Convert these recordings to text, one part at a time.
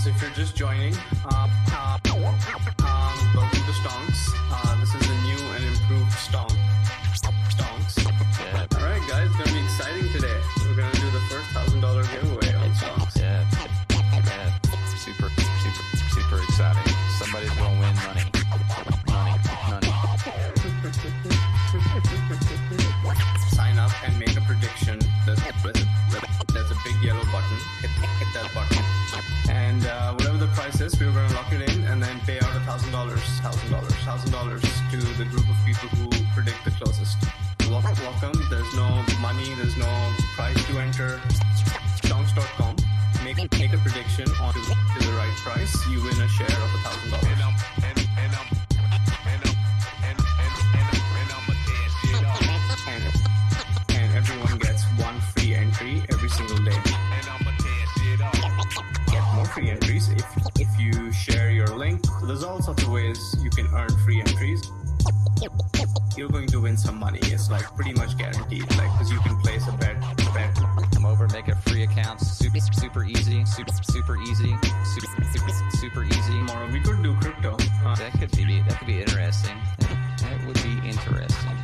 So if you're just joining, welcome to Stonks. This is a new and improved Stonks. Yeah. All right, guys, it's gonna be exciting today. We're gonna do the first $1,000 giveaway on Stonks. Yeah. Super exciting. Somebody's gonna win money. Sign up and make a prediction. There's a big yellow button. Hit that button. And whatever the price is, we're going to lock it in and then pay out $1,000 to the group of people who predict the closest. Welcome. There's no money. There's no price to enter. Stonks.com. Make a prediction on to the right price. You win a share of $1,000. And everyone gets one free entry every single day. Get more free entries if you share your link. There's all sorts of ways you can earn free entries. You're going to win some money. It's like pretty much guaranteed, like because you can place a bet. Come over, make a free account. Super easy. Super easy. Tomorrow we could do crypto. That could be interesting. That would be interesting.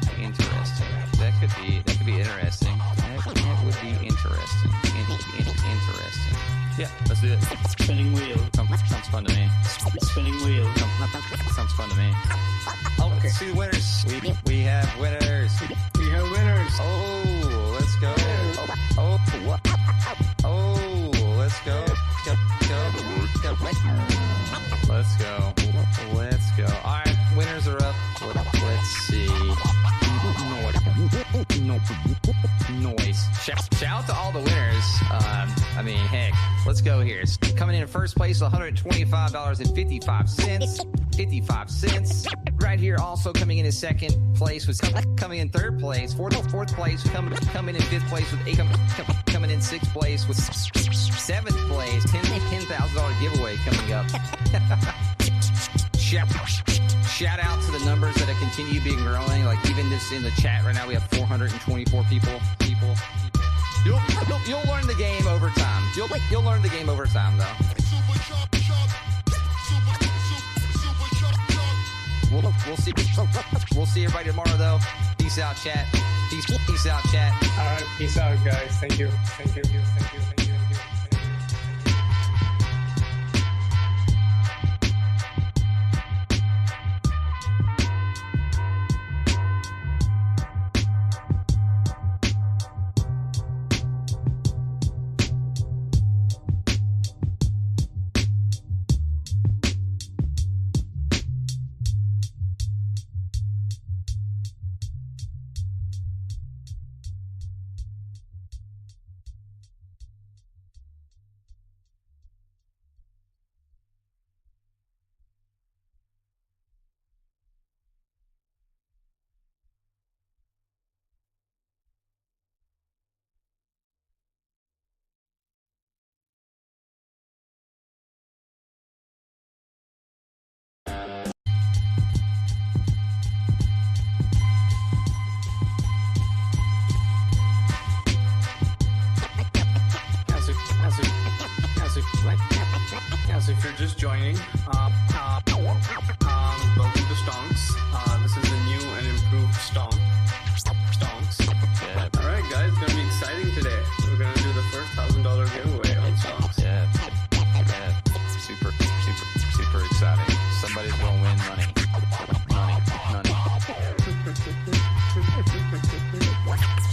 That could be interesting. That would be interesting. Interesting. Yeah, let's do it. Spinning wheel. Sounds fun to me. Spinning wheel. Sounds fun to me. Oh, Okay. let's see the winners. We have winners. We have winners. Oh, let's go. Oh, let's go. Let's go. All right, winners are up. Let's see. Noise. Shout out to all the winners. I mean, heck, let's go here. Coming in first place, $125.55. 55 cents. Right here, also coming in second place was coming in third place. Fourth place, coming in fifth place with coming in sixth place with seventh place. $10,000 giveaway coming up. Shout out to the numbers that have continued being growing. Like even this in the chat right now, we have 424 people. You'll learn the game over time. You'll learn the game over time, though. We'll see everybody tomorrow, though. Peace out, chat. Peace out, chat. All right, peace out, guys. Thank you. So if you're just joining, welcome to Stonks. This is a new and improved Stonks. Yeah. All right, guys, it's gonna be exciting today. We're gonna do the first $1,000 giveaway on Stonks. Yeah. Super exciting. Somebody's gonna win money.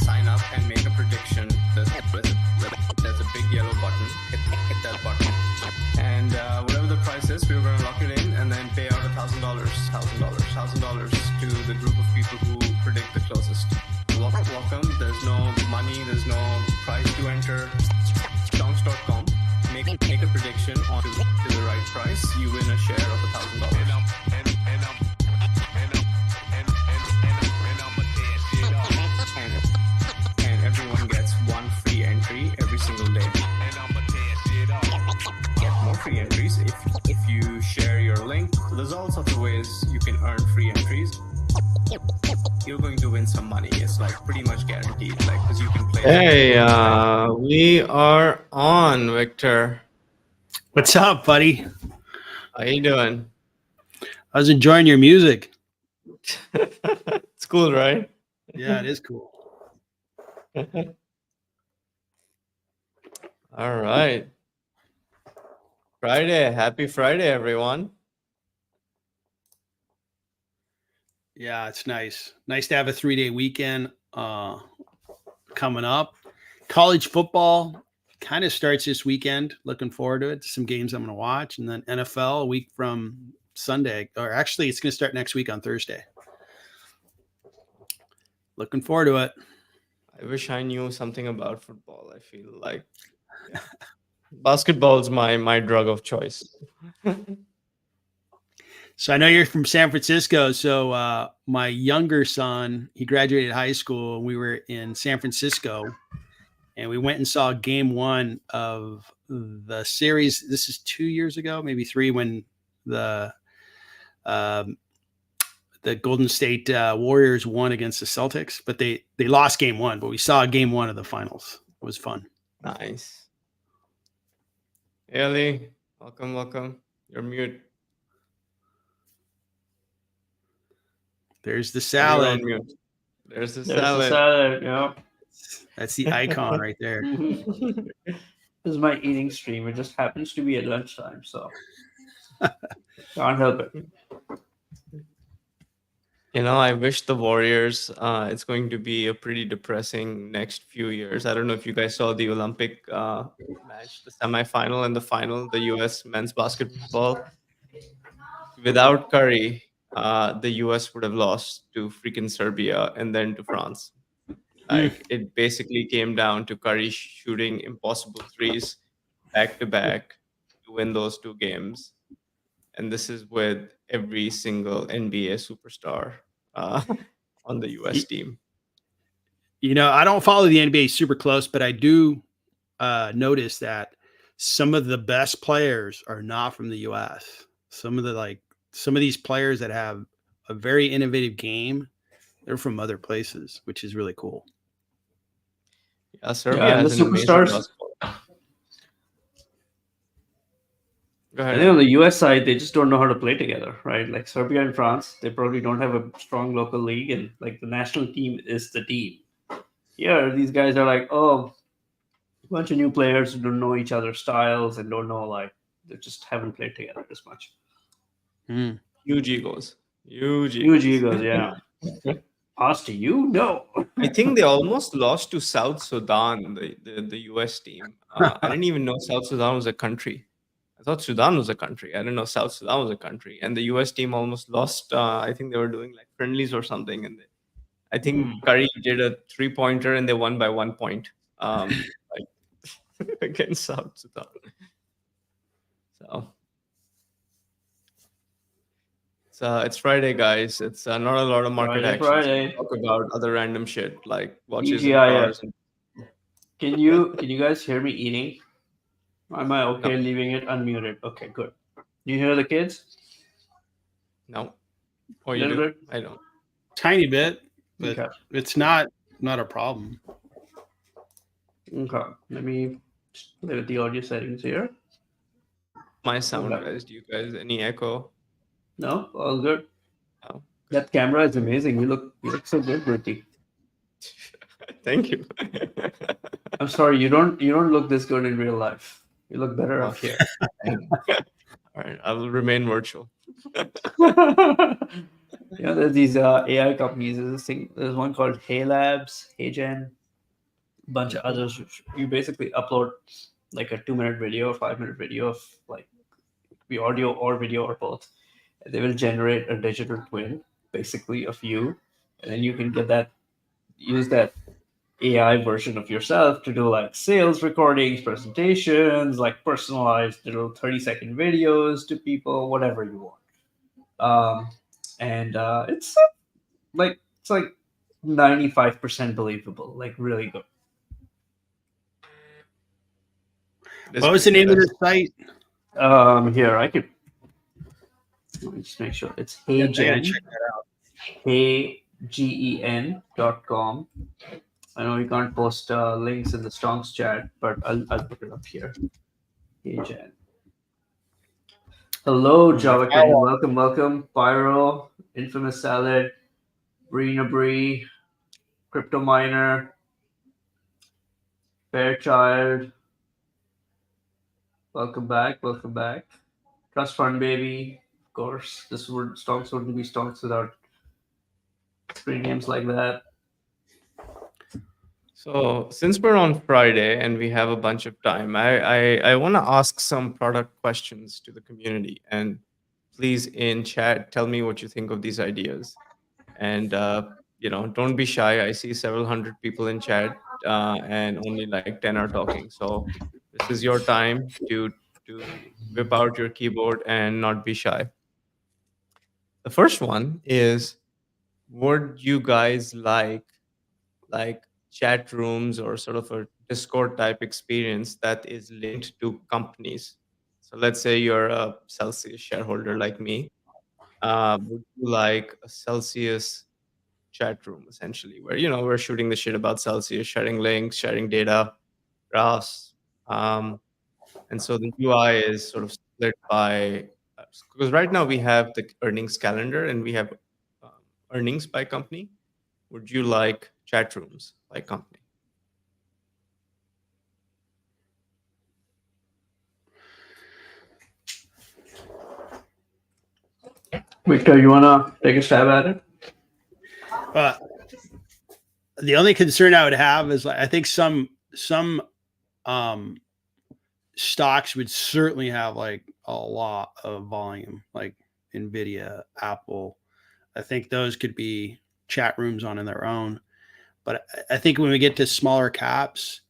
Sign up and make a prediction. There's a big yellow button. Hit that button. And whatever the price is, we're going to lock it in and then pay out $1,000 to the group of people who predict the closest. Welcome. There's no money. There's no price to enter. Stonks.com. Make a prediction on to the right price. You win a share of $1,000. And everyone gets one free entry every single day. Get more free entries if you share your link. There's all sorts of ways you can earn free entries. You're going to win some money. It's like pretty much guaranteed, like because you can play. Hey, we are on, Victor. What's up, buddy? How you doing? I was enjoying your music. It's cool, right? Yeah, it is cool. All right. Friday. Happy Friday, everyone. Yeah, it's nice. Nice to have a 3-day weekend coming up. College football kind of starts this weekend. Looking forward to it. Some games I'm going to watch. And then NFL a week from Sunday. Or actually, it's going to start next week on Thursday. Looking forward to it. I wish I knew something about football. I feel like basketball is my drug of choice. So I know you're from San Francisco. So my younger son, he graduated high school, and we were in San Francisco, and we went and saw game one of the series. This is 2 years ago, maybe 3, when the Golden State Warriors won against the Celtics, but they lost game one. But we saw game one of the finals. It was fun. Nice. Ellie, welcome. You're mute. There's the You're salad. on mute. There's the There's salad. the salad. Yeah. That's the icon right there. This is my eating stream. It just happens to be at lunchtime, so can't help it. I wish the Warriors, it's going to be a pretty depressing next few years. I don't know if you guys saw the Olympic match, the semifinal and the final, the US men's basketball. Without Curry, the US would have lost to freaking Serbia and then to France. Like, it basically came down to Curry shooting impossible threes back to back to win those 2 games. And this is with every single NBA superstar on the US team. I don't follow the NBA super close, but I do notice that some of the best players are not from the US. Some of these players that have a very innovative game, they're from other places, which is really cool. Yeah, Serbia Yeah, and has the an amazing superstars. basketball. Go I ahead. think on the US side, they just don't know how to play together, right? Like Serbia and France, they probably don't have a strong local league, and like the national team is the team. Here, these guys are like, oh, a bunch of new players who don't know each other's styles and don't know, they just haven't played together as much. Huge egos. Huge Huge egos. egos, yeah. Pass to you? No. I think they almost lost to South Sudan, the US team. I didn't even know South Sudan was a country. I thought Sudan was a country. I didn't know South Sudan was a country. And the US team almost lost. I think they were doing like friendlies or something. And I think Curry did a 3-pointer and they won by 1 point against South Sudan. So it's Friday, guys. It's not a lot of market action. Friday. Talk about other random shit like watches and TGIF. cars. Can you guys hear me eating? Am I okay leaving it unmuted? Okay, good. You hear the kids? No. Oh, you Little do? bit? I don't. Tiny bit, but Okay. it's not a problem. Okay. Let me play with the audio settings here. My sound, Okay. guys. Do you guys any echo? No, all good. No. That camera is amazing. You look so good, Bertie. Thank you. I'm sorry, you don't look this good in real life. You look better up here. All right, I will remain virtual. There's these AI companies. There's one called Hey Labs, HeyGen, a bunch of others. You basically upload like a 2-minute video, 5-minute video of like the audio or video or both. And they will generate a digital twin, basically, of you, and then you can use that AI version of yourself to do like sales recordings, presentations, like personalized little 30-second videos to people, whatever you want. It's like 95% believable, like really good. What was the name of the site? Here I could. Let me just make sure it's HeyGen. Check that out. HeyGen.com. I know you can't post links in the Stonks chat, but I'll put it up here. HeyGen. Hello, My Java Kenny. firewall. Welcome. Pyro, Infamous Salad, Brina Bree, Crypto Miner, Fairchild. Welcome back. Trust Fund Baby, of course. Stocks wouldn't be stocks without screen names like that. So since we're on Friday and we have a bunch of time, I want to ask some product questions to the community. And please in chat, tell me what you think of these ideas. And don't be shy. I see several hundred people in chat, and only like 10 are talking. So this is your time to whip out your keyboard and not be shy. The first one is, would you guys like chat rooms or sort of a Discord type experience that is linked to companies? So let's say you're a Celsius shareholder like me. Would you like a Celsius chat room essentially, where we're shooting the shit about Celsius, sharing links, sharing data, graphs, and so the UI is sort of split by, because right now we have the earnings calendar and we have um, earnings by company. Would you like chat rooms by company? Victor, you wanna take a stab at it? The only concern I would have is I think some stocks would certainly have like a lot of volume, like Nvidia, Apple. I think those could be chat rooms on in their own. But I think when we get to smaller caps,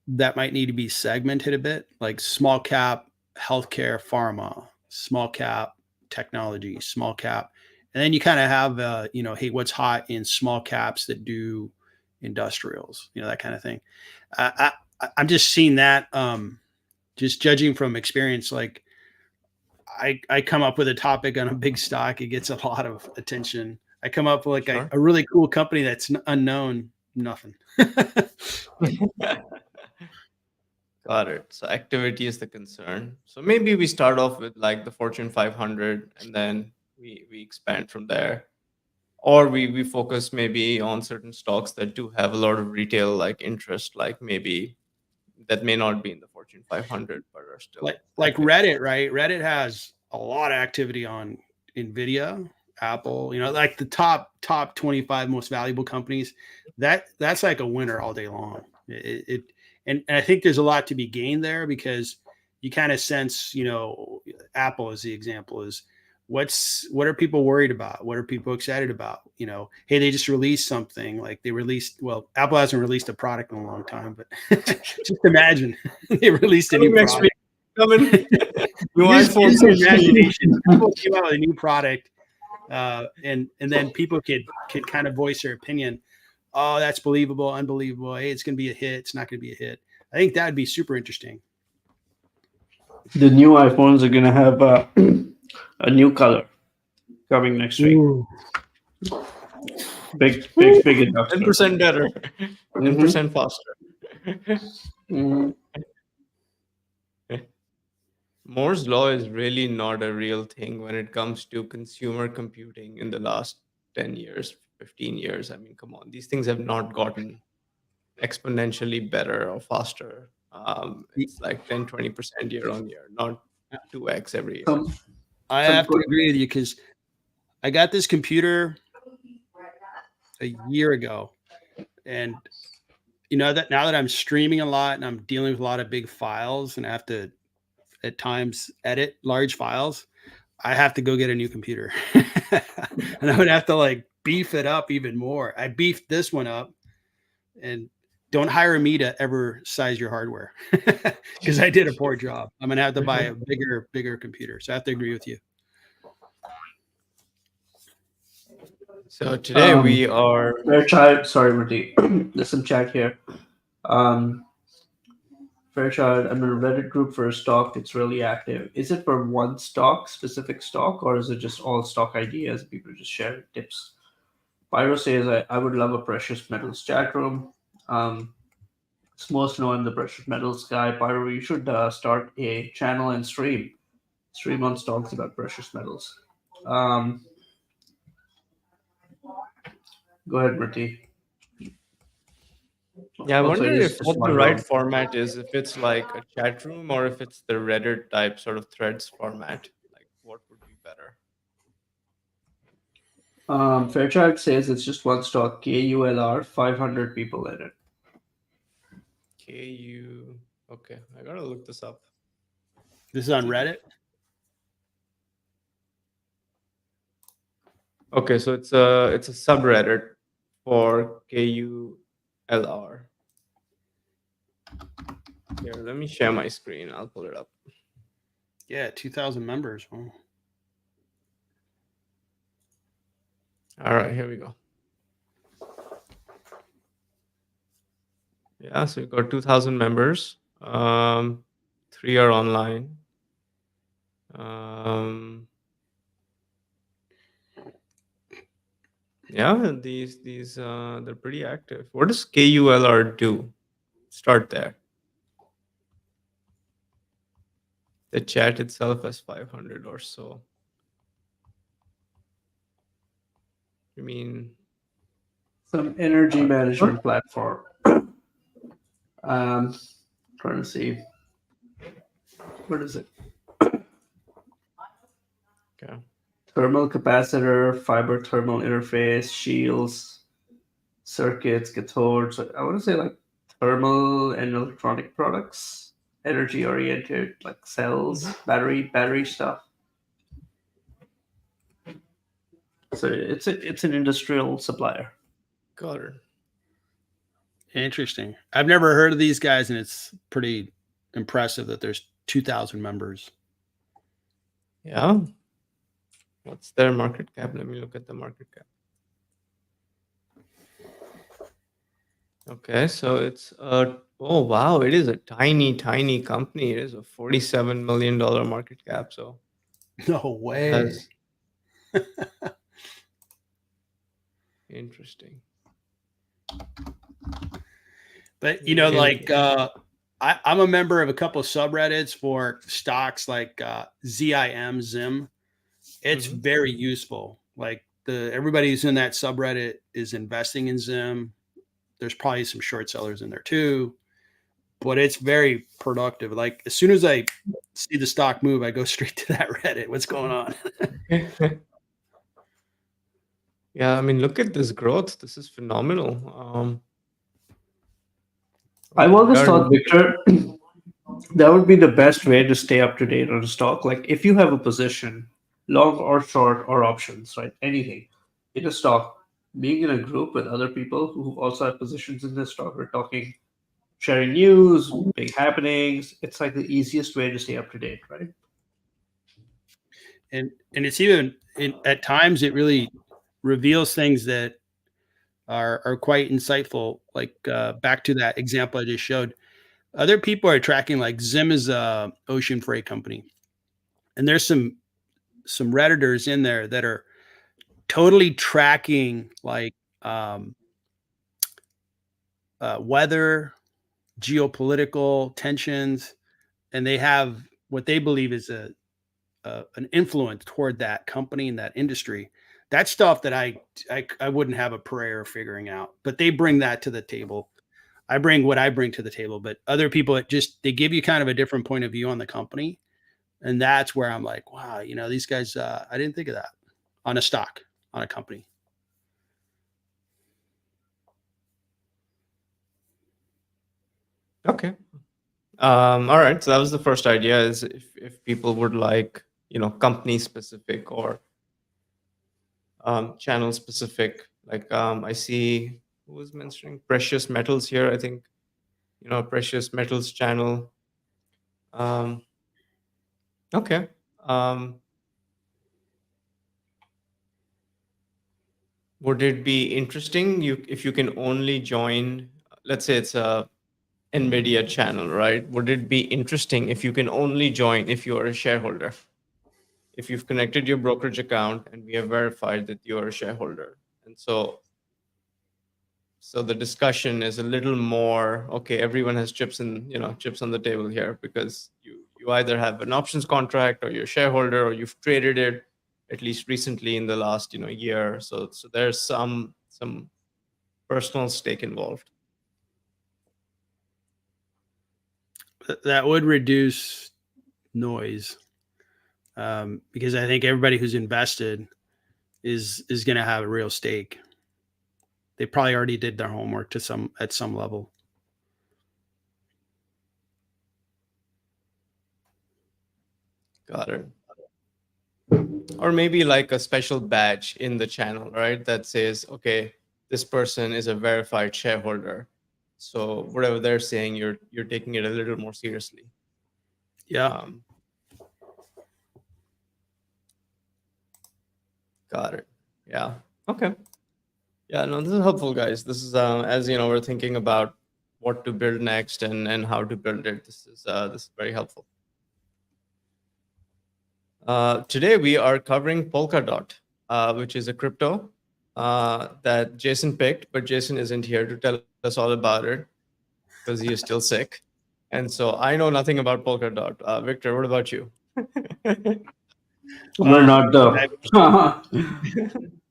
that might need to be segmented a bit, like small cap healthcare, pharma, small cap technology, small cap, and then you kind of have hey, what's hot in small caps that do industrials, that kind of thing. I'm just seeing that. Just judging from experience, like I come up with a topic on a big stock, it gets a lot of attention. I come up with like Sure. a really cool company that's unknown, nothing. Got it. So activity is the concern. So maybe we start off with like the Fortune 500 and then we expand from there. Or we focus maybe on certain stocks that do have a lot of retail like interest, like maybe that may not be in the Fortune 500, but are still like active. Reddit, right? Reddit has a lot of activity on Nvidia, Apple, like the top 25 most valuable companies. That's like a winner all day long. And I think there's a lot to be gained there, because you kind of sense, Apple as the example is what are people worried about? What are people excited about? Hey, they just released something, like Apple hasn't released a product in a long time, but just imagine they released a new Next product. week, coming. New Use iPhone your 16. imagination. Apple came out with a new product, and then people could kind of voice their opinion. Oh, that's believable, unbelievable. Hey, it's going to be a hit. It's not going to be a hit. I think that would be super interesting. The new iPhones are gonna have a new color coming next week. Ooh. Big enough. 10% better, 10% faster. Mhm. Moore's law is really not a real thing when it comes to consumer computing in the last 10 years, 15 years. I mean, come on, these things have not gotten exponentially better or faster. It's like 10, 20% year on year, not 2x every year. I have to agree with you, because I got this computer a year ago, and that now that I'm streaming a lot and I'm dealing with a lot of big files and I have to at times edit large files, I have to go get a new computer. And I would have to like beef it up even more. I beefed this one up, and don't hire me to ever size your hardware, because I did a poor job. I'm gonna have to buy a bigger computer. So I have to agree with you. So today we are. Fairchild, sorry, Murti. There's some chat here. Fairchild, I'm in a Reddit group for a stock. It's really active. Is it for one specific stock, or is it just all stock ideas? People just share tips. Pyro says, I would love a precious metals chat room. It's most known the precious metals guy. Pyro, you should start a channel and stream 3 months talks about precious metals. Um, Go ahead, Murti. Yeah, I Also, it wonder is if just what the one right round. format is, if it's like a chat room or if it's the Reddit type sort of threads format. Like, what would be better? Fairchild says it's just one stock, KULR, 500 people in it. KU. Okay, I gotta look this up. This is on Reddit. Okay, so it's a subreddit for KULR. Here, let me share my screen. I'll pull it up. Yeah, 2,000 members. Oh. All right, here we go. Yeah, so we've got 2,000 members. 3 are online. Yeah, these they're pretty active. What does KULR do? Start there. The chat itself has 500 or so. You mean Some energy management platform. Trying to see. What is it? okay? Thermal capacitor, fiber thermal interface, shields, circuits, cathodes. I want to say like thermal and electronic products, energy oriented, like cells, battery stuff. So it's an industrial supplier. Got it. Interesting. I've never heard of these guys, and it's pretty impressive that there's 2,000 members. Yeah. What's their market cap? Let me look at the market cap. Okay, so it's oh wow, it is a tiny company. It is a $47 million market cap. So No it way. has interesting. But you know, Yeah. like I'm a member of a couple of subreddits for stocks like ZIM. It's Mhm. very useful. Like everybody who's in that subreddit is investing in Zim. There's probably some short sellers in there too, but it's very productive. Like as soon as I see the stock move, I go straight to that Reddit. What's going on? Yeah, I mean, look at this growth. This is phenomenal. I've we always are- thought, Victor, that would be the best way to stay up to date on a stock. Like if you have a position, long or short or options, right? Anything in a stock, being in a group with other people who also have positions in this stock are talking, sharing news, big happenings. It's like the easiest way to stay up to date, right? And it's even at times it really reveals things that are quite insightful. Like back to that example I just showed. Other people are tracking, like Zim is a ocean freight company, and there's some redditors in there that are totally tracking like weather, geopolitical tensions, and they have what they believe is an influence toward that company and that industry. That's stuff that I wouldn't have a prayer of figuring out, but they bring that to the table. I bring what I bring to the table, but other people, they give you kind of a different point of view on the company. And that's where I'm like, wow, you know, these guys, I didn't think of that on a stock, on a company. Okay. All right. So that was the first idea, is if people would like, company specific or channel specific. Like I see who was mentioning precious metals here. I think, precious metals channel. Okay. Would it be interesting if you can only join, let's say it's a NVIDIA channel, right? Would it be interesting if you can only join if you are a shareholder? If you've connected your brokerage account and we have verified that you are a shareholder. And so the discussion is a little more, okay, everyone has chips on the table here because you you either have an options contract or you're a shareholder or you've traded it at least recently in the last year. So there's some personal stake involved. That would reduce noise, because I think everybody who's invested is going to have a real stake. They probably already did their homework at some level. Got it. Or maybe like a special badge in the channel, right? That says, okay, this person is a verified shareholder. So whatever they're saying, you're taking it a little more seriously. Yeah. Got it. Yeah. Okay. Yeah, no, this is helpful, guys. This is as we're thinking about what to build next and how to build it. This is very helpful. Today we are covering PolkaDot, which is a crypto that Jason picked, but Jason isn't here to tell us all about it because he is still sick. And so I know nothing about PolkaDot. Victor, what about you? We're not the.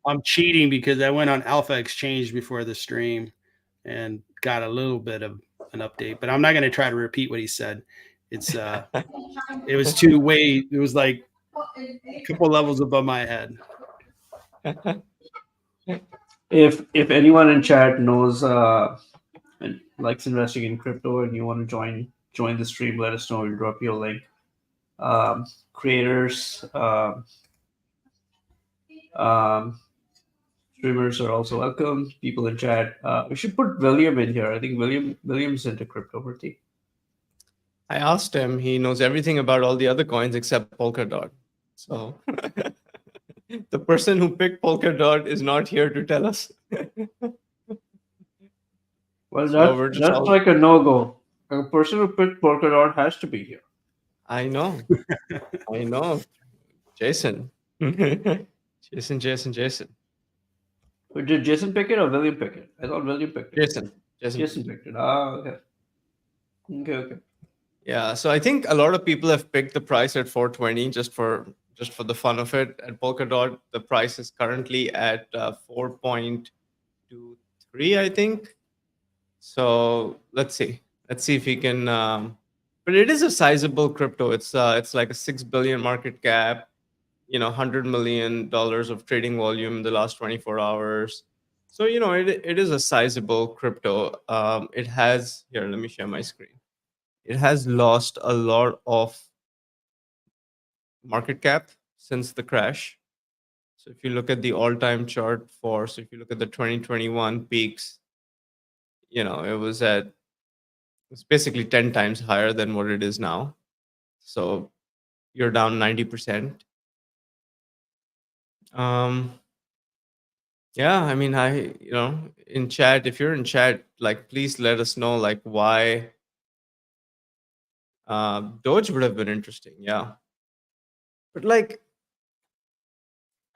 I'm cheating because I went on Alpha Exchange before the stream and got a little bit of an update, but I'm not going to try to repeat what he said. It's it was like a couple levels above my head. If anyone in chat knows and likes investing in crypto and you want to join the stream, let us know. We'll drop you a link. Creators, streamers are also welcome. People in chat. We should put William in here. I think William's into crypto, Bertie. I asked him. He knows everything about all the other coins except PolkaDot. So the person who picked PolkaDot is not here to tell us. Well, So that's like a no-go. A person who picked PolkaDot has to be here. I know. I know. Jason. Jason. Did Jason pick it or William pick it? I thought William picked it. Jason picked it. Ah, okay. Okay. Yeah, so I think a lot of people have picked the price at 420 just for the fun of it. At PolkaDot, the price is currently at 4.23, I think. So let's see if we can. But it is a sizable crypto. It's like a 6 billion market cap. $100 million of trading volume in the last 24 hours. So it is a sizable crypto. It has here. Let me share my screen. It has lost a lot of market cap since the crash. So if you look at the all-time chart if you look at the 2021 peaks, it's basically 10 times higher than what it is now. So you're down 90%. Yeah, I mean, in chat, if you're in chat, like, please let us know, like, why Doge would have been interesting. Yeah. But like,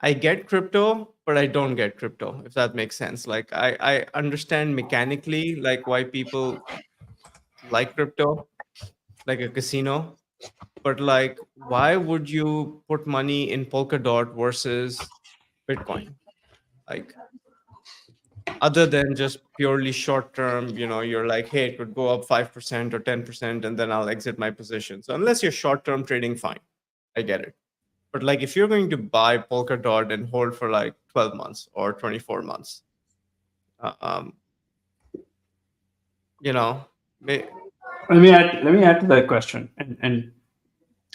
I get crypto, but I don't get crypto, if that makes sense. Like, I understand mechanically, like, why people like crypto, like a casino. But like, why would you put money in Polkadot versus Bitcoin? Like, other than just purely short term, you're like, hey, it could go up 5% or 10%, and then I'll exit my position. So unless you're short term trading, fine. I get it. But like, if you're going to buy Polkadot and hold for like 12 months or 24 months, Let me add to that question, and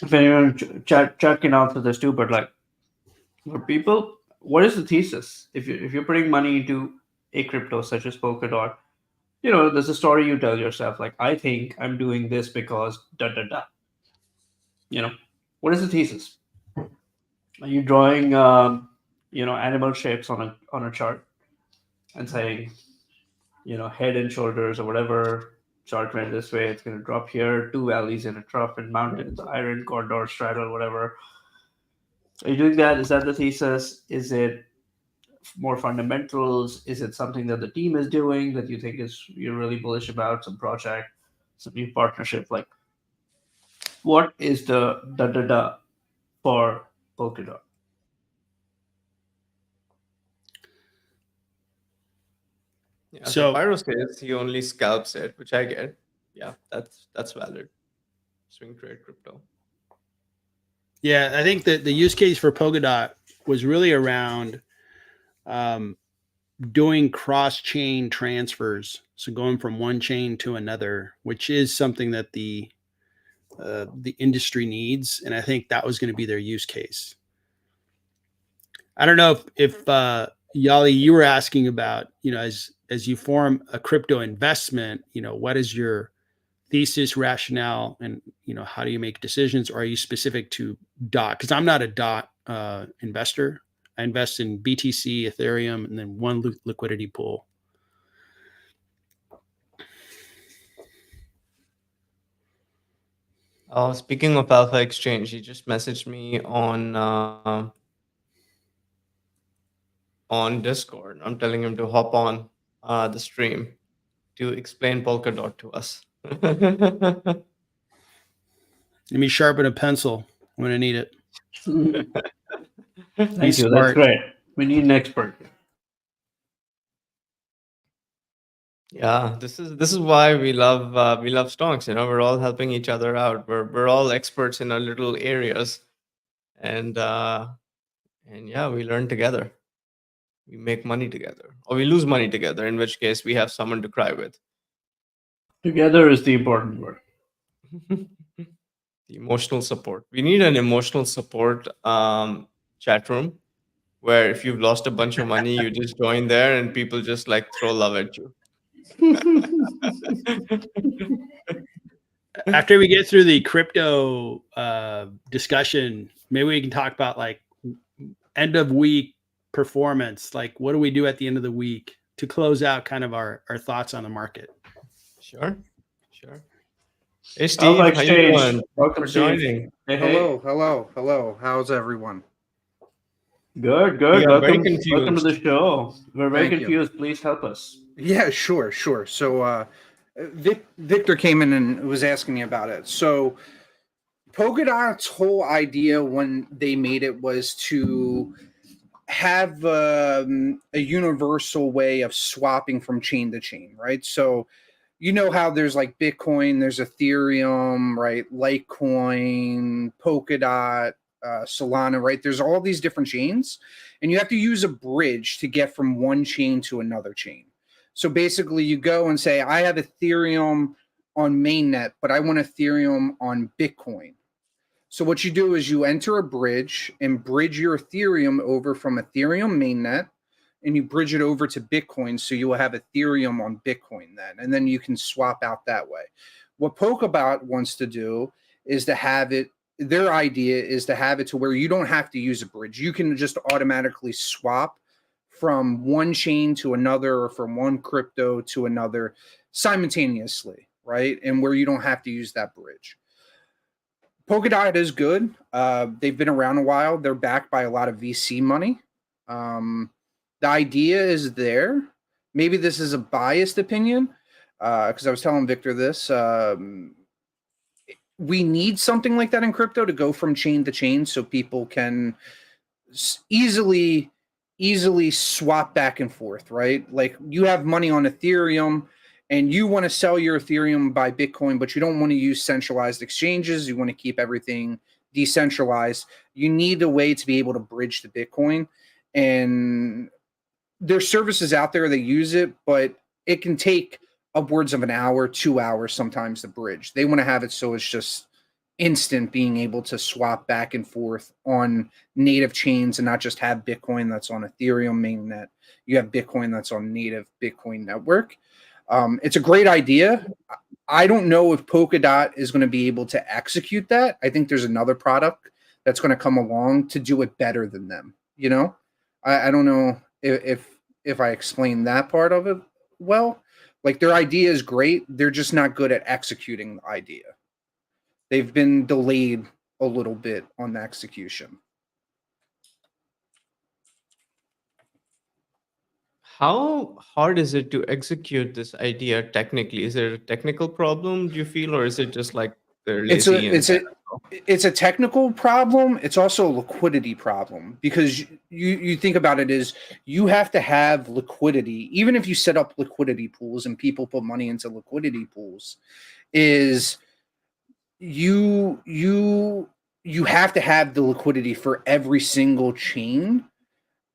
if anyone chat can answer this too. But like, for people, what is the thesis? If you're putting money into a crypto such as Polkadot, there's a story you tell yourself. Like, I think I'm doing this because da da da. What is the thesis? Are you drawing animal shapes on a chart and saying, head and shoulders or whatever chart went this way, it's going to drop here, 2 valleys in a trough and mountains, iron corridor straddle, whatever. Are you doing that? Is that the thesis? Is it more fundamentals? Is it something that the team is doing that you think you're really bullish about, some project, some new partnership? Like, What is the da for PolkaDot? Yeah. So So Pyro says he only scalps it, which I get. Yeah, that's valid. Swing trade crypto. yeah, I think that the use case for PolkaDot was really around um, doing cross chain transfers. So going from one chain to another, which is something that the industry needs, and I think that was going to be their use case. I don't know if Yali, you were asking about, as you form a crypto investment, what is your thesis, rationale, and how do you make decisions? Or are you specific to dot? Because I'm not a dot investor. I invest in BTC, Ethereum, and then one liquidity pool. Speaking of Alpha Exchange, he just messaged me on Discord. I'm telling him to hop on the stream to explain PolkaDot to us. Let me sharpen a pencil when I need it. Thank He's you. That's smart. great. We need an expert. Yeah, this is why we love stocks. We're all helping each other out. We're all experts in our little areas, and yeah, we learn together. We make money together, or we lose money together. In which case, we have someone to cry with. Together is the important word. The emotional support. We need an emotional support chat room where if you've lost a bunch of money, you just join there and people just like throw love at you. After we get through the crypto discussion, maybe we can talk about like end of week performance. Like, what do we do at the end of the week to close out kind of our thoughts on the market? Sure, sure. Hey Alpha Steve, how you Exchange. doing? Welcome, For Steve. joining. Hey, Hello, hello, hello. How's everyone? Good, We good. are very Welcome to the confused. show. We're very Thank you. confused. Please help us. Yeah, sure, sure. So, Victor came in and was asking me about it. So, PolkaDot's whole idea when they made it was to have a universal way of swapping from chain to chain, right? So, you know how there's like Bitcoin, there's Ethereum, right? Litecoin, Polkadot, Solana, right? There's all these different chains, and you have to use a bridge to get from one chain to another chain. So basically, you go and say, I have Ethereum on mainnet, but I want Ethereum on Bitcoin. So what you do is you enter a bridge and bridge your Ethereum over from Ethereum mainnet, and you bridge it over to Bitcoin, so you will have Ethereum on Bitcoin then, and then you can swap out that way. What PolkaDot wants to do is to have it. Their idea is to have it to where you don't have to use a bridge. You can just automatically swap from one chain to another, or from one crypto to another simultaneously, right? And where you don't have to use that bridge. PolkaDot is good. They've been around a while. They're backed by a lot of VC money. The idea is there. Maybe this is a biased opinion, because I was telling Victor this. We need something like that in crypto to go from chain to chain, so people can easily swap back and forth, right? Like, you have money on Ethereum and you want to sell your Ethereum by Bitcoin, but you don't want to use centralized exchanges. You want to keep everything decentralized. You need a way to be able to bridge to Bitcoin. And there's services out there that use it, but it can take upwards of an hour, 2 hours sometimes to bridge. They want to have it so it's just instant, being able to swap back and forth on native chains and not just have Bitcoin that's on Ethereum mainnet. You have Bitcoin that's on native Bitcoin network. It's a great idea. I don't know if PolkaDot is going to be able to execute that. I think there's another product that's going to come along to do it better than them. I don't know if I explained that part of it well. Like, their idea is great. They're just not good at executing the idea. They've been delayed a little bit on the execution. How hard is it to execute this idea technically? Is it a technical problem, do you feel, or is it just like they're It's lazy a and it's a it's a technical problem. It's also a liquidity problem because you think about it is you have to have liquidity. Even if you set up liquidity pools and people put money into liquidity pools, is you have to have the liquidity for every single chain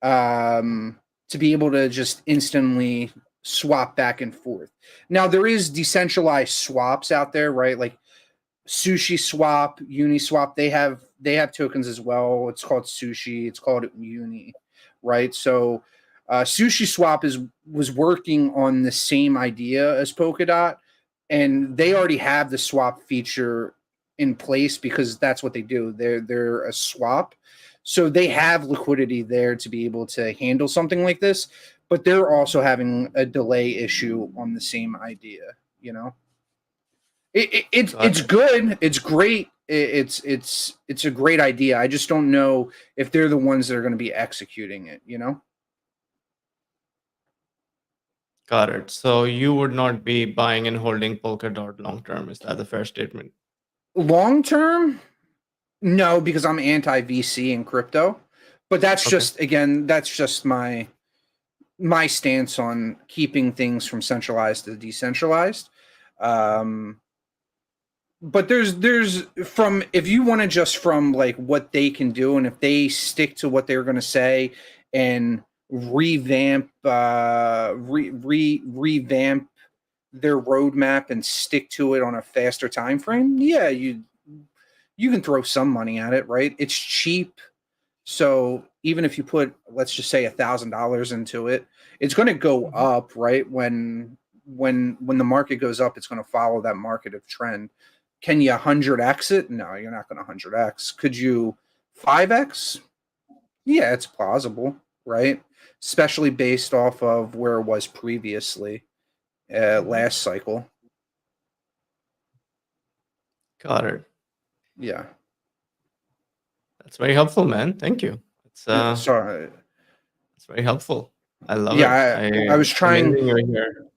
to be able to just instantly swap back and forth. Now there is decentralized swaps out there, right? Like Sushi Swap, Uniswap, they have tokens as well. It's called Sushi, it's called Uni, right? So Sushi Swap was working on the same idea as Polkadot, and they already have the swap feature in place because that's what they do. They're a swap. So they have liquidity there to be able to handle something like this, but they're also having a delay issue on the same idea, you know? It's Got it. good. It's great. It's a great idea. I just don't know if they're the ones that are going to be executing it. You know, Got it. So you would not be buying and holding Polkadot long term. Is that the fair statement? long term, no, because I'm anti VC in crypto. But that's Okay. just again, that's just my stance on keeping things from centralized to decentralized. But there's from if you want to just from like what they can do and if they stick to what they're going to say and revamp revamp their roadmap and stick to it on a faster time frame, yeah, you can throw some money at it, right? It's cheap. So even if you put, let's just say $1,000 into it, it's going to go up, right? When the market goes up, it's going to follow that market of trend. Can you 100x it? No, you're not going to 100x. Could you 5x? Yeah, it's plausible, right? Especially based off of where it was previously, last cycle. Got it. Yeah. That's very helpful, man. Thank you. It's Sorry. it's very helpful. I love Yeah, it. I was trying. Amazing you're here.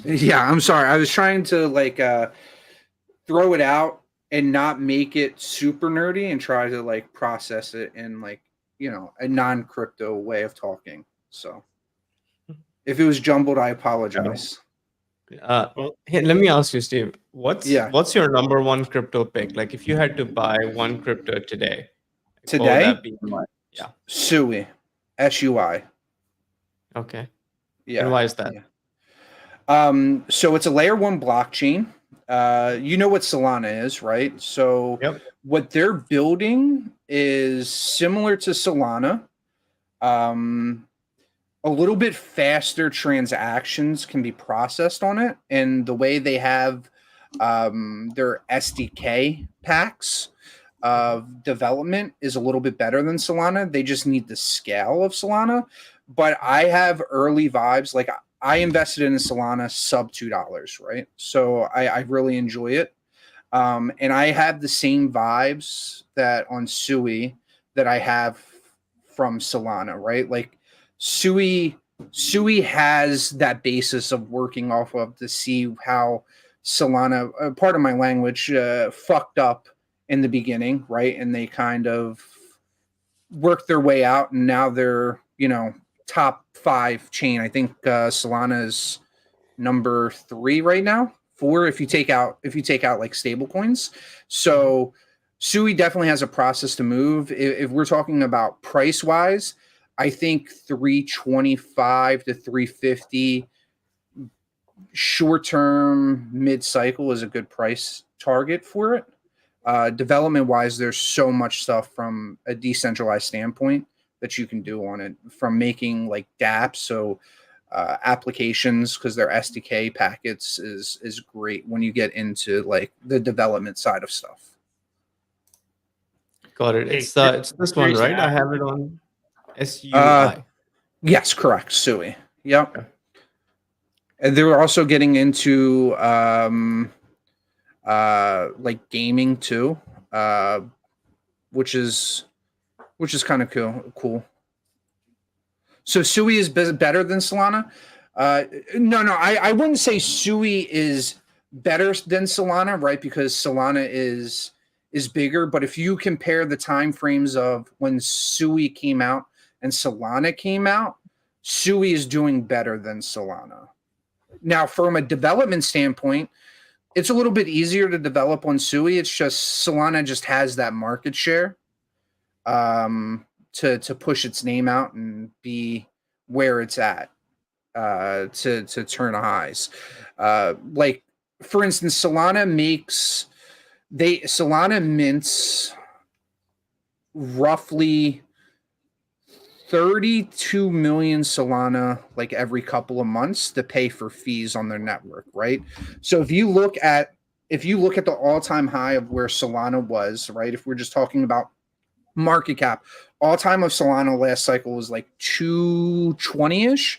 Yeah, I'm sorry. I was trying to like throw it out and not make it super nerdy and try to like process it in like, a non-crypto way of talking. So if it was jumbled, I apologize. Hey, let me ask you, Steve. Yeah. What's your number one crypto pick? Like, if you had to buy one crypto today, what would Today, that be? Yeah. SUI, SUI. Okay. Yeah. And why is that? Yeah. So it's a layer one blockchain. You know what Solana is, right? So Yep. what they're building is similar to Solana. A little bit faster transactions can be processed on it, and the way they have their SDK packs of development is a little bit better than Solana. They just need the scale of Solana, but I have early vibes. Like I invested in Solana sub $2, right? So I really enjoy it. And I have the same vibes that on Sui that I have from Solana, right? Like Sui has that basis of working off of to see how Solana, part of my language, fucked up in the beginning, right? And they kind of worked their way out, and now they're top 5 chain. I think Solana is number 3 right now. 4 if you take out like stable coins. So Sui definitely has a process to move. If we're talking about price wise, I think 325 to 350 short term mid cycle is a good price target for it. Development wise, there's so much stuff from a decentralized standpoint that you can do on it, from making like dApps, so applications, because their SDK packets is great when you get into like the development side of stuff. Got it. Hey, It's this one, curious to right? I ask- have it on SUI. Yes, correct. Sui. Yep. Okay. And they're also getting into like gaming too, which is kind of cool. So Sui is better than Solana. No, I wouldn't say Sui is better than Solana, right? Because Solana is bigger. But if you compare the time frames of when Sui came out and Solana came out, Sui is doing better than Solana. Now, from a development standpoint, it's a little bit easier to develop on Sui. It's just Solana just has that market share to push its name out and be where it's at to turn highs. Like for instance, Solana mints roughly 32 million Solana like every couple of months to pay for fees on their network, right? So if you look at the all-time high of where Solana was, right? If we're just talking about market cap, all-time of Solana last cycle was like 220-ish.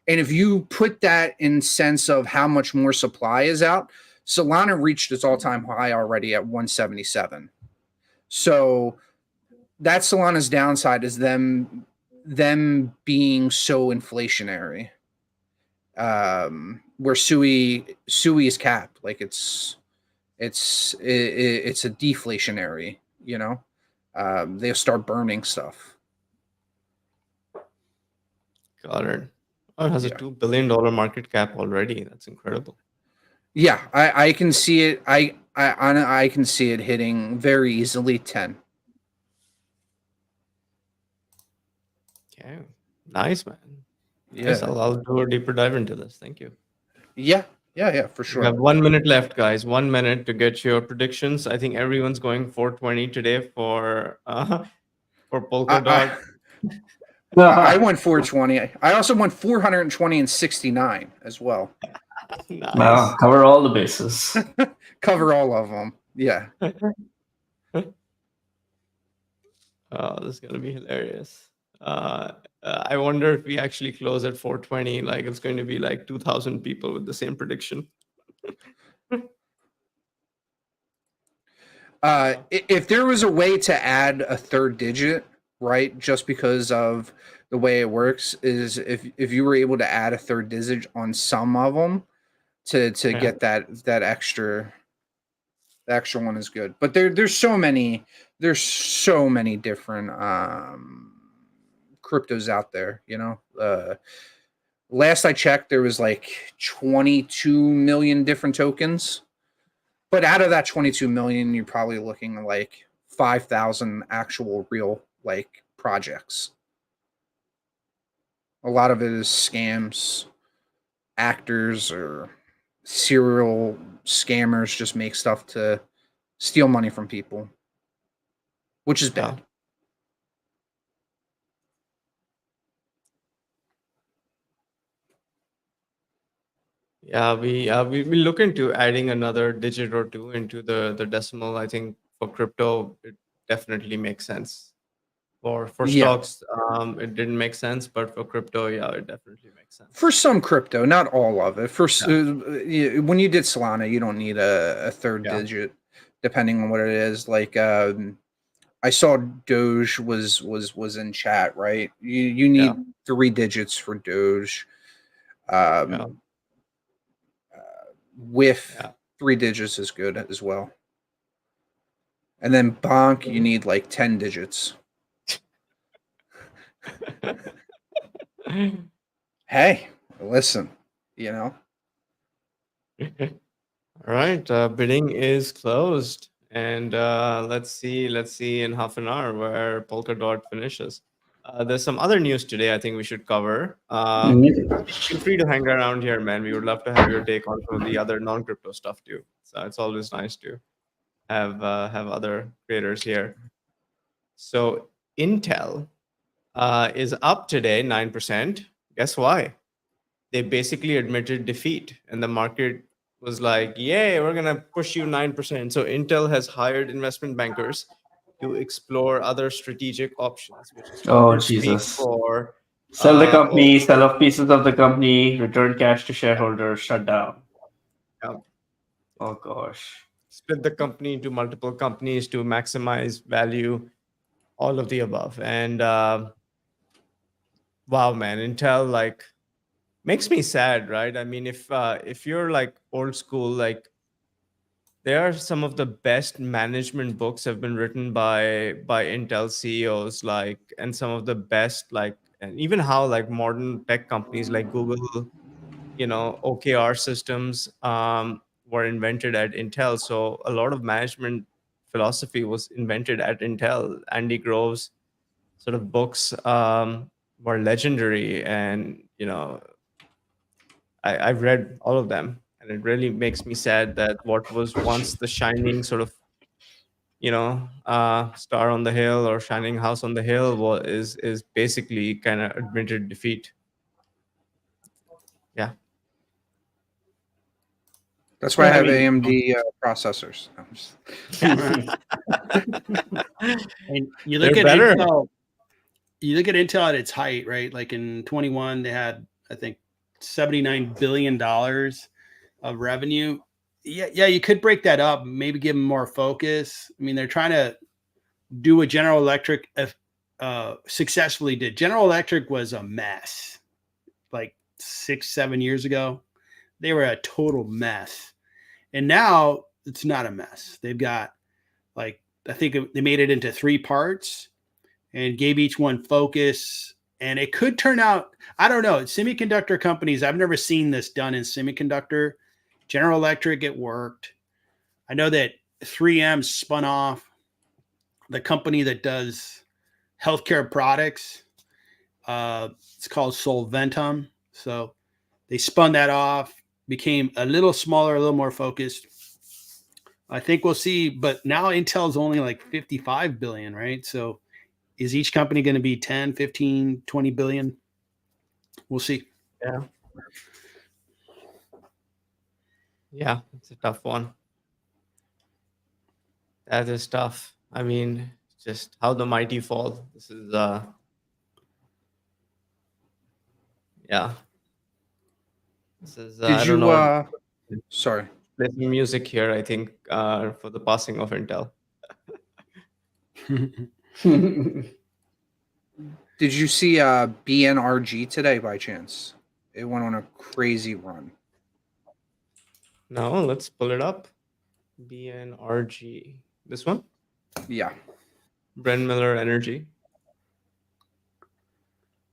And if you put that in sense of how much more supply is out, Solana reached its all-time high already at 177. So that's Solana's downside, is them being so inflationary. Where Sui is capped, like it's a deflationary, you know. They'll start burning stuff. Got it. Oh, it has a Yeah. $2 billion market cap already. That's incredible. Yeah, I can see it. I can see it hitting very easily 10. Okay. Nice, man. Yeah. Yes, I'll do a deeper dive into this. Thank you. Yeah, for We sure. have 1 minute left, guys. 1 minute to get your predictions. I think everyone's going 420 today for PolkaDot. I went 420. I also went 420 and 69 as well. Nice. Wow, cover all the bases. Cover all of them. Yeah. Oh, this is gonna be hilarious. I wonder if we actually close at 420, like it's going to be like 2,000 people with the same prediction. If there was a way to add a third digit, right, just because of the way it works, is if you were able to add a third digit on some of them to get that extra one is good. But there's so many different cryptos out there, you know. Last I checked, there was like 22 million different tokens. But out of that 22 million, you're probably looking at like 5,000 actual real like projects. A lot of it is scams, actors, or serial scammers just make stuff to steal money from people, which is bad. Yeah, we look into adding another digit or two into the decimal. I think for crypto, it definitely makes sense. For Yeah. stocks, it didn't make sense, but for crypto, yeah, it definitely makes sense. For some crypto, not all of it. When you did Solana, you don't need a third digit, depending on what it is. Like I saw Doge was in chat, right? You need 3 digits for Doge. With 3 digits is good as well. And then Bonk, you need like 10 digits. Hey, listen, you know. All right, bidding is closed, and let's see in half an hour where PolkaDot finishes. There's some other news today I think we should cover. Feel free to hang around here, man. We would love to have your take on some of the other non-crypto stuff too. So it's always nice to have other creators here. So Intel is up today 9%. Guess why? They basically admitted defeat, and the market was like, "Yay, we're gonna push you 9%." So Intel has hired investment bankers to explore other strategic options, which is Jesus! for Sell the company, sell off pieces of the company, return cash to shareholders, shut down. Oh gosh! Split the company into multiple companies to maximize value, all of the above. And wow, man, Intel, like makes me sad, right? I mean, if you're like old school, like there are some of the best management books have been written by Intel CEOs, like, and some of the best, like, and even how like modern tech companies like Google, OKR systems were invented at Intel. So a lot of management philosophy was invented at Intel. Andy Grove's sort of books were legendary, and I've read all of them, and it really makes me sad that what was once the shining sort of star on the hill or shining house on the hill is basically kind of admitted defeat. Yeah. That's why I I have mean, AMD processors. I'm just- and you They're look at better. Intel. You look at Intel at its height, right? Like in 21, they had, I think, $79 billion of revenue. Yeah, you could break that up, maybe give them more focus. I mean, they're trying to do what General Electric successfully did. General Electric was a mess like 6-7 years ago. They were a total mess. And now it's not a mess. They've got, like, I think they made it into 3 parts and gave each one focus. And it could turn out, I don't know, semiconductor companies, I've never seen this done in semiconductor. General Electric, it worked. I know that 3M spun off the company that does healthcare products. It's called Solventum. So they spun that off, became a little smaller, a little more focused. I think we'll see, but now Intel's only like 55 billion, right? So is each company going to be 10, 15, 20 billion? We'll see. Yeah. Yeah, it's a tough one. That is tough. I mean, just how the mighty fall. This is yeah. This is Did I don't you? know. Sorry. Play some music here, I think, for the passing of Intel. Did you see BNRG today by chance? It went on a crazy run. No, let's pull it up. BNRG. This one? Yeah. Bren Miller Energy.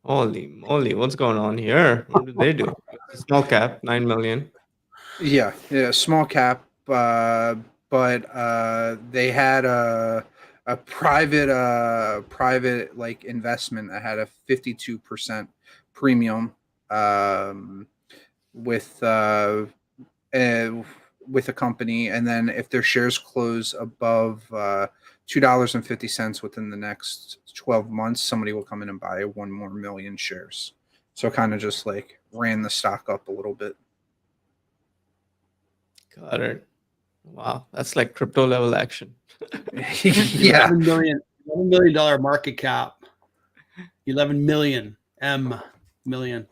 Holy moly, what's going on here? What did they do? It's a small cap, 9 million. Yeah, small cap, but they had a private like investment that had a 52% premium with a company, and then if their shares close above $2.50 within the next 12 months, somebody will come in and buy 1 more million shares. So kind of just like ran the stock up a little bit. Got it. Wow, that's like crypto level action. Yeah. $11 million market cap. 11 million million.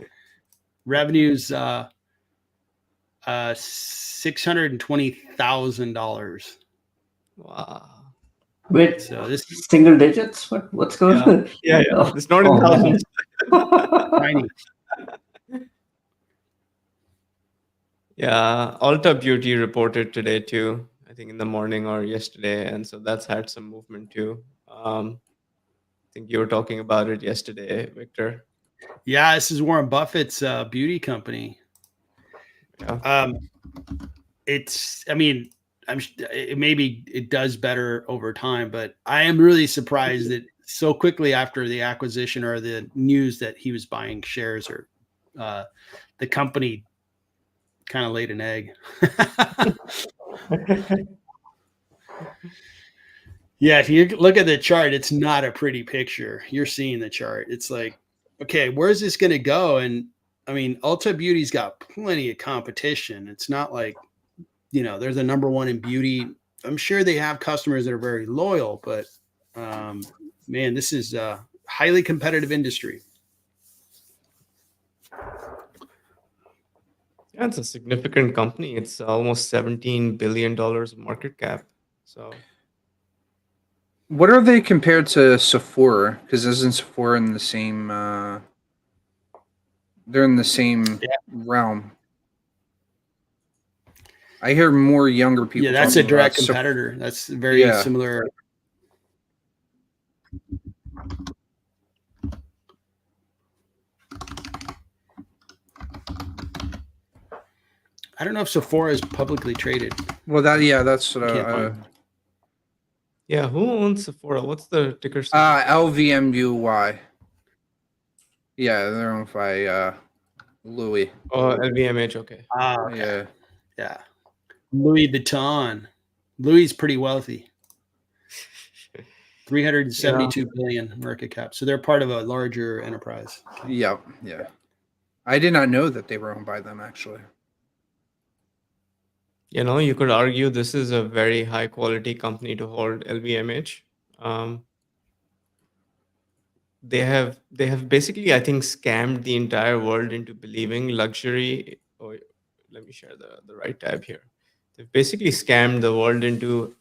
Revenues $620,000. Wow. Wait, So this single digits? What's going on? Yeah. Oh. It's not in Oh. thousands. tiny. Yeah, Alta Beauty reported today too. I think in the morning or yesterday, and so that's had some movement too. I think you were talking about it yesterday, Victor. Yeah, this is Warren Buffett's beauty company. Yeah. It's, I mean, maybe it does better over time, but I am really surprised that so quickly after the acquisition or the news that he was buying shares, or the company kind of laid an egg. Yeah, if you look at the chart, it's not a pretty picture. You're seeing the chart. It's like, okay, where's this going to go? And I mean, Ulta Beauty's got plenty of competition. It's not like, they're the number one in beauty. I'm sure they have customers that are very loyal, but man, this is a highly competitive industry. Yeah, it's a significant company. It's almost $17 billion of market cap. So What are they compared to Sephora? Because isn't Sephora in the same They're in the same realm. I hear more younger people. Yeah, that's a talking about direct competitor. That's very Yeah. similar. I don't know if Sephora is publicly traded. Well, that's what Can't find. Yeah, who owns Sephora? What's the ticker symbol? LVMUY. Yeah, they're owned by Louis. Oh, LVMH. Okay. Okay. Yeah. Louis Vuitton. Louis is pretty wealthy. 372 billion market cap. So they're part of a larger enterprise. Yeah. I did not know that they were owned by them, actually. You know, you could argue this is a very high quality company to hold LVMH. They have basically, I think, scammed the entire world into believing luxury. Oh, let me share the right tab here. They've basically scammed the world into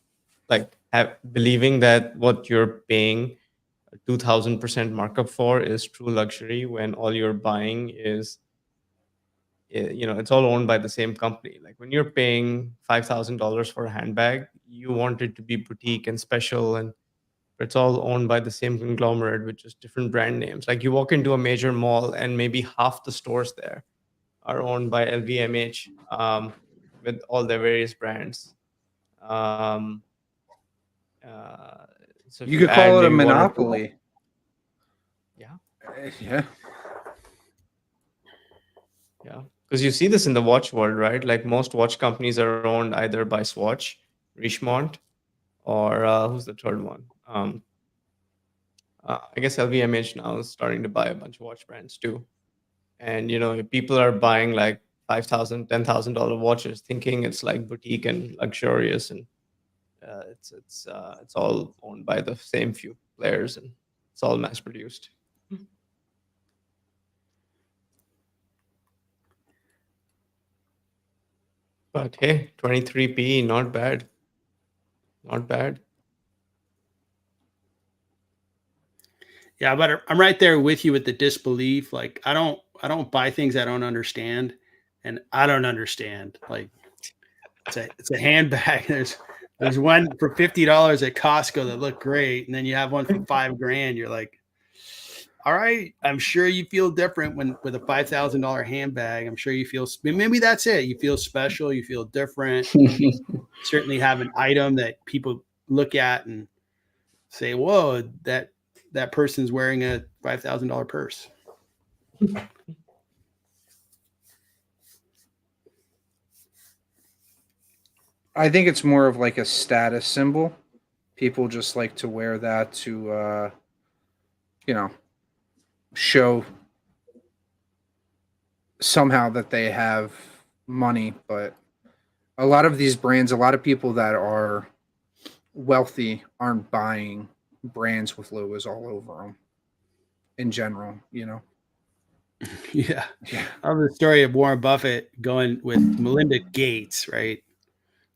believing that what you're paying 2000% markup for is true luxury, when all you're buying is, it's all owned by the same company. Like when you're paying $5,000 for a handbag, you want it to be boutique and special, and it's all owned by the same conglomerate with just different brand names. Like you walk into a major mall and maybe half the stores there are owned by LVMH, with all their various brands. So if You could add call it a maybe one or two- monopoly. Yeah. Yeah. Yeah, because you see this in the watch world, right? Like most watch companies are owned either by Swatch, Richemont, or who's the third one? I guess LVMH now is starting to buy a bunch of watch brands too. And if people are buying like $5,000, $10,000 watches, thinking it's like boutique and luxurious, and it's all owned by the same few players, and it's all mass produced. But hey, 23p, not bad. Not bad. Yeah, but I'm right there with you with the disbelief. Like I don't buy things I don't understand, and I don't understand. Like it's a handbag. There's one for $50 at Costco that look great, and then you have one for $5,000. You're like, all right, I'm sure you feel different with a $5,000 handbag. I'm sure you feel maybe that's it. You feel special. You feel different. Certainly have an item that people look at and say, "Whoa, that person's wearing a $5,000 purse." I think it's more of like a status symbol. People just like to wear that to, show somehow that they have money. But a lot of these brands, a lot of people that are wealthy aren't buying brands with logos all over them in general, Yeah. Yeah. I love the story of Warren Buffett going with Melinda Gates, right?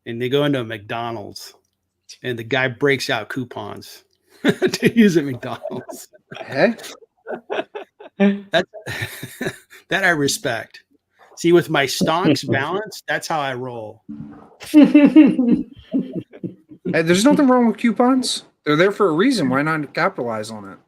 And they go into a McDonald's, and the guy breaks out coupons to use at McDonald's. Hey, That that I respect. See, with my stocks balance, that's how I roll. hey, there's nothing wrong with coupons. They're there for a reason. Why not capitalize on it?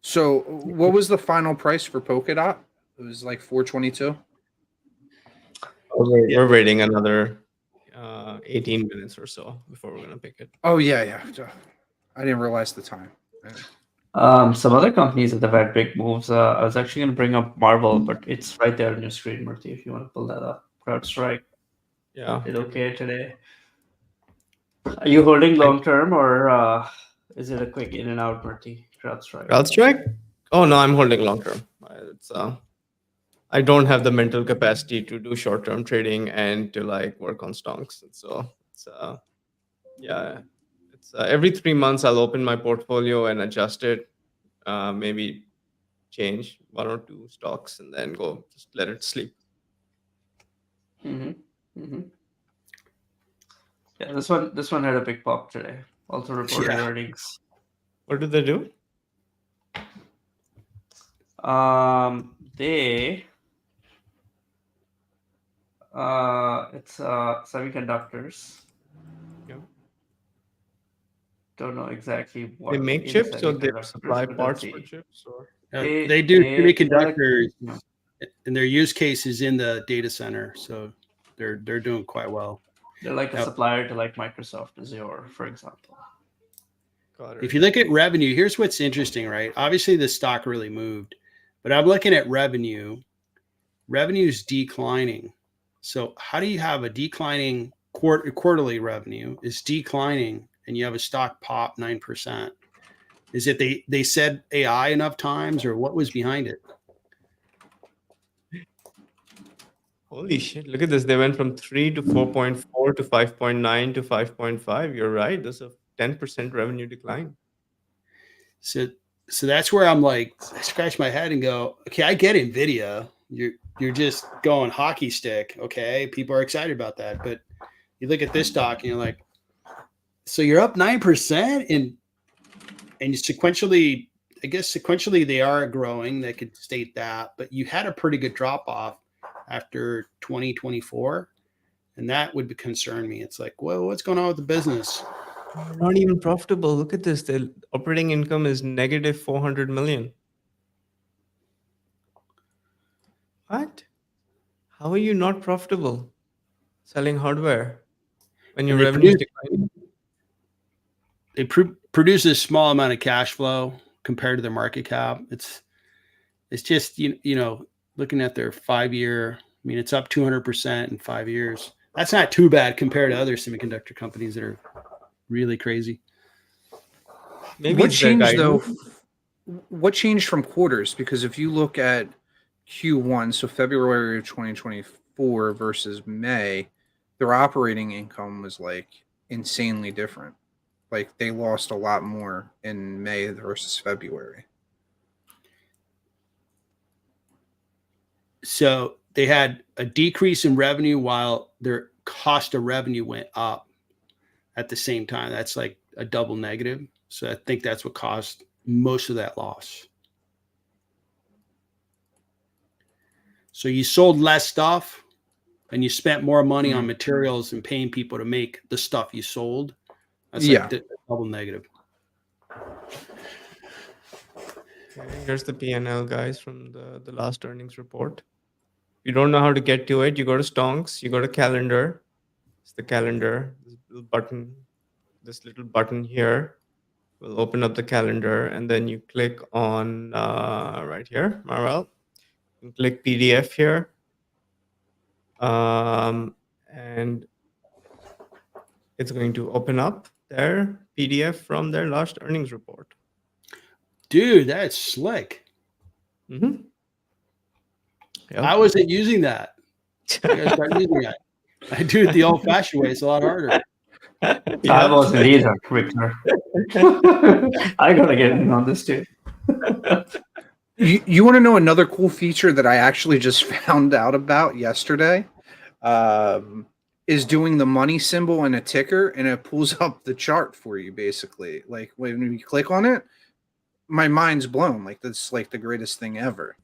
So, what was the final price for PolkaDot? It was like 422. We're waiting another 18 minutes or so before we're gonna pick it. Oh yeah. I didn't realize the time. Some other companies that have had big moves. I was actually going to bring up Marvel, but it's right there on your screen, Murthy, if you want to pull that up. CrowdStrike Yeah. did okay today. Are you holding long term, or is it a quick in and out, Murthy? CrowdStrike. CrowdStrike? Oh no, I'm holding long term. I don't have the mental capacity to do short term trading and to like work on stonks. So it's every 3 months I'll open my portfolio and adjust it, maybe change one or two stocks and then go just let it sleep. Yeah, Yeah, this one had a big pop today. Also reported Yeah. earnings. What do they do? They it's semiconductors. Yeah. Don't know exactly what They make in chips, or they semiconductors, supply but let's parts for see. chips, or They do they're semiconductors, and their use case is in the data center, so they're doing quite well. they're like a Now, supplier to like Microsoft Azure, for example. got it. if you look at revenue, here's what's interesting, right? Obviously, the stock really moved, but I'm looking at revenue. Revenue is declining. So how do you have a declining quarterly revenue is declining, and you have a stock pop 9%? Is it they said AI enough times, or what was behind it? Holy shit! Look at this. They went from 3 to 4.4 to 5.9 to 5.5. You're right. There's a 10% revenue decline. So that's where I'm like, I scratch my head and go, okay, I get Nvidia. You're just going hockey stick. Okay, people are excited about that, but you look at this stock and you're like, so you're up 9%, and you sequentially, I guess sequentially they are growing. They could state that, but you had a pretty good drop off after 2024, and that would concern me. It's like, well, what's going on with the business? They're not even profitable. Look at this. Their operating income is negative 400 million. What? How are you not profitable selling hardware when your And they revenue is produce, declining? they produce a small amount of cash flow compared to their market cap. It's just you know, looking at their 5 year. I mean, it's up 200% in 5 years. That's not too bad compared to other semiconductor companies that are really crazy. Maybe What it's their changed though? guidance. What changed from quarters? Because if you look at Q1, so February of 2024 versus May, their operating income was like insanely different. Like they lost a lot more in May versus February. So they had a decrease in revenue while their cost of revenue went up at the same time. That's like a double negative. So I think that's what caused most of that loss. So you sold less stuff and you spent more money on materials and paying people to make the stuff you sold. That's like the double negative. Okay, here's the P&L, guys, from the last earnings report. If you don't know how to get to it, you go to Stonks, you go to calendar. It's the calendar. This little button here will open up the calendar, and then you click on right here, Marvel. You can click PDF here. And it's going to open up their PDF from their last earnings report. Dude, that's slick. Mm-hmm. Yep. I wasn't using that. I gotta start using that. I do it the old-fashioned way. It's a lot harder. I wasn't either, Victor. I gotta get in on this too. You want to know another cool feature that I actually just found out about yesterday? Is doing the money symbol in a ticker, and it pulls up the chart for you, basically. Like when you click on it, my mind's blown. Like that's like the greatest thing ever.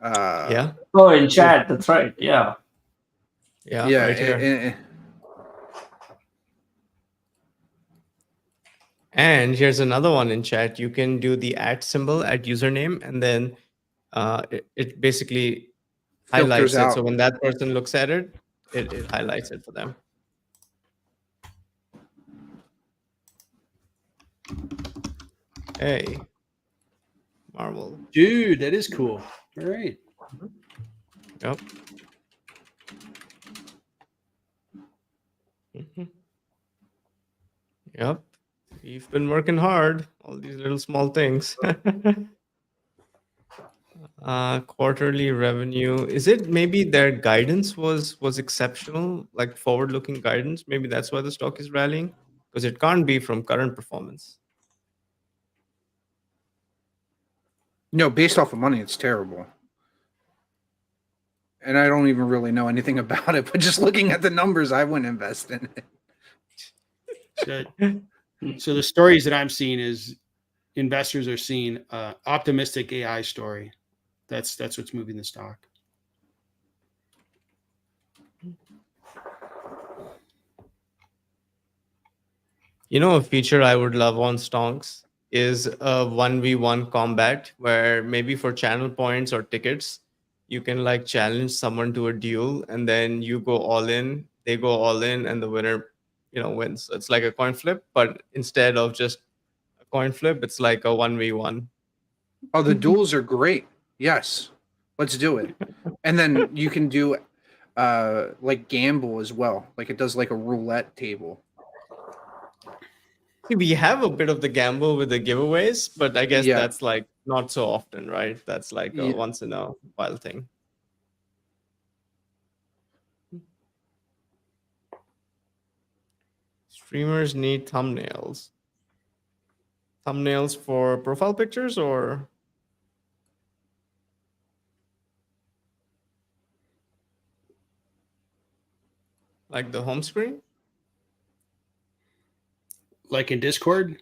Yeah. Oh, in chat, that's right. Yeah. Yeah. Yeah. Right here. And here's another one in chat. You can do the @ symbol at username, and then it basically highlights it. So when that person looks at it, it highlights it for them. Hey, Marvel. Dude, that is cool. All right. Yep. Mm-hmm. Yep. We've been working hard. All these little small things. Quarterly revenue. Is it maybe their guidance was exceptional, like forward-looking guidance? Maybe that's why the stock is rallying, because it can't be from current performance. No, based off of money, it's terrible. And I don't even really know anything about it, but just looking at the numbers, I wouldn't invest in it. So the stories that I'm seeing is investors are seeing optimistic AI story. That's what's moving the stock. You know, a feature I would love on stonks is a 1v1 combat where maybe for channel points or tickets, you can like challenge someone to a duel and then you go all in, they go all in, and the winner, wins. It's like a coin flip, but instead of just a coin flip, it's like a 1v1. Oh, the duels are great. Yes, let's do it. And then you can do like gamble as well. Like it does like a roulette table. See, we have a bit of the gamble with the giveaways, but I guess Yeah. that's like not so often, right? That's like a Yeah. once in a while thing. Streamers need thumbnails. Thumbnails for profile pictures or like the home screen? Like in Discord?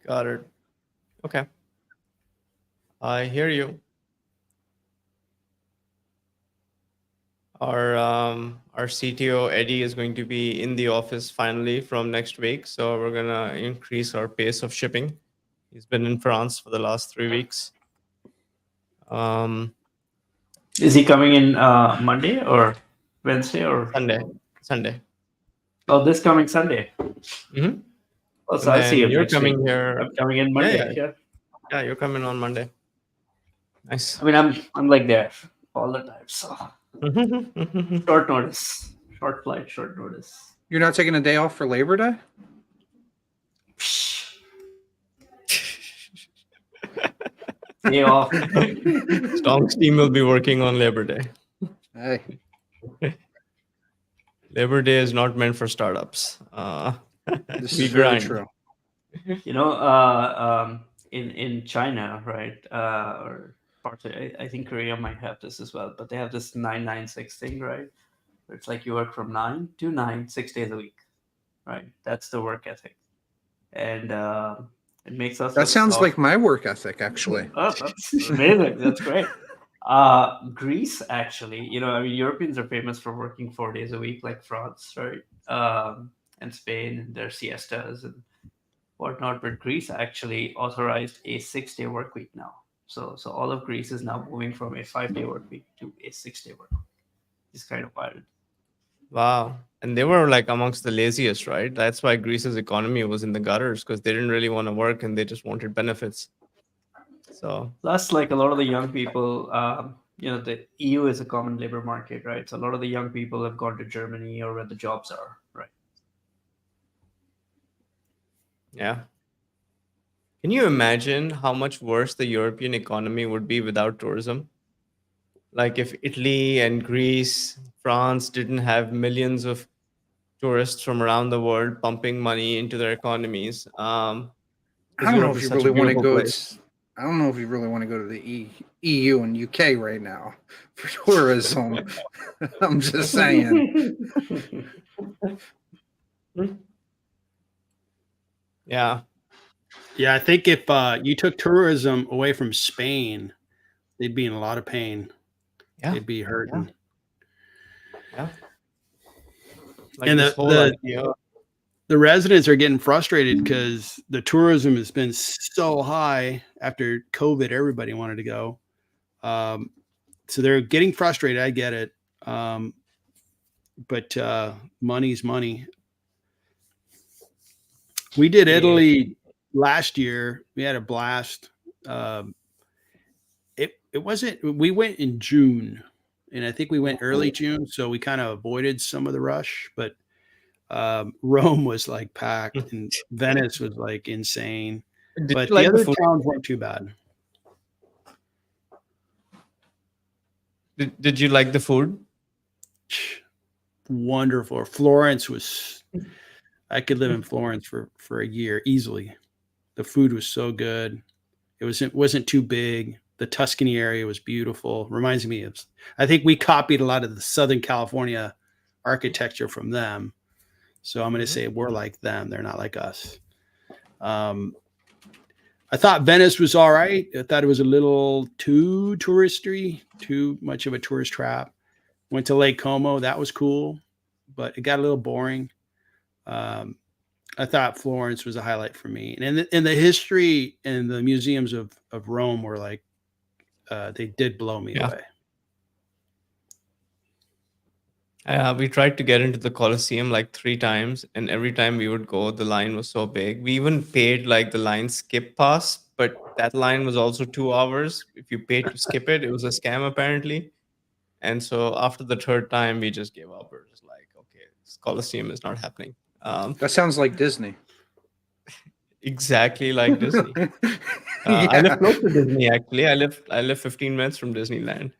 Got it. Okay. I hear you. Our CTO Eddie is going to be in the office finally from next week, so we're gonna increase our pace of shipping. He's been in France for the last 3 weeks. Is he coming in Monday or Wednesday or Sunday. Oh, this coming Sunday. Mm-hmm. Oh, so I'll see you You're next coming week. here. I'm coming in Monday. Yeah. Yeah, you're coming on Monday. Nice. I mean, I'm like there all the time. So short notice, short flight, short notice. You're not taking a day off for Labor Day? Day off. Stonks team will be working on Labor Day. Hey. Labor Day is not meant for startups. This we is very grind. true. You know, in China, right? Or parts of, I think Korea might have this as well, but they have this 996 thing, right? Where it's like you work from 9 to 9, 6 days a week, right? That's the work ethic, and it makes us. That sounds soft. like my work ethic, actually. Oh, that's amazing. That's great. Greece, actually, you know, I mean, Europeans are famous for working 4 days a week, like France, right? And Spain, and their siestas and whatnot. But Greece actually authorized a 6-day work week now. So all of Greece is now moving from a 5-day work week to a 6-day work week. It's kind of wild. Wow. And they were like amongst the laziest, right? That's why Greece's economy was in the gutters because they didn't really want to work and they just wanted benefits. So Plus, like a lot of the young people, you know, the EU is a common labor market, right? So a lot of the young people have gone to Germany or where the jobs are, right? yeah. Can you imagine how much worse the European economy would be without tourism? Like if Italy and Greece, France didn't have millions of tourists from around the world pumping money into their economies. I don't know if you really want to go. I don't know if you really want to go to the EU and UK right now for tourism. I'm just saying. Yeah. Yeah, I think if you took tourism away from Spain, they'd be in a lot of pain. Yeah. They'd be hurting. Yeah. Like And this whole idea. the residents are getting frustrated because the tourism has been so high after COVID. Everybody wanted to go. So they're getting frustrated. I get it. But money's money. We did Italy last year. We had a blast. It wasn't, we went in June, and I think we went early June. So we kind of avoided some of the rush, but Rome was like packed and Venice was like insane. But the other towns weren't too bad. Did you like the food? Wonderful. Florence was, I could live in Florence for a year easily. The food was so good. It wasn't too big. The Tuscany area was beautiful. Reminds me of, I think we copied a lot of the Southern California architecture from them. So I'm going to say we're like them. They're not like us. I thought Venice was all right. I thought it was a little too touristy, too much of a tourist trap. Went to Lake Como. That was cool, but it got a little boring. I thought Florence was a highlight for me. And the history and the museums of Rome were like, they did blow me away. We tried to get into the Colosseum like 3 times, and every time we would go, the line was so big. We even paid like the line skip pass, but that line was also 2 hours. If you paid to skip it, it was a scam apparently. And so after the 3rd time, we just gave up. We're just like, okay, this Colosseum is not happening. That sounds like Disney. Exactly like Disney. I live close to Disney actually. I live 15 minutes from Disneyland.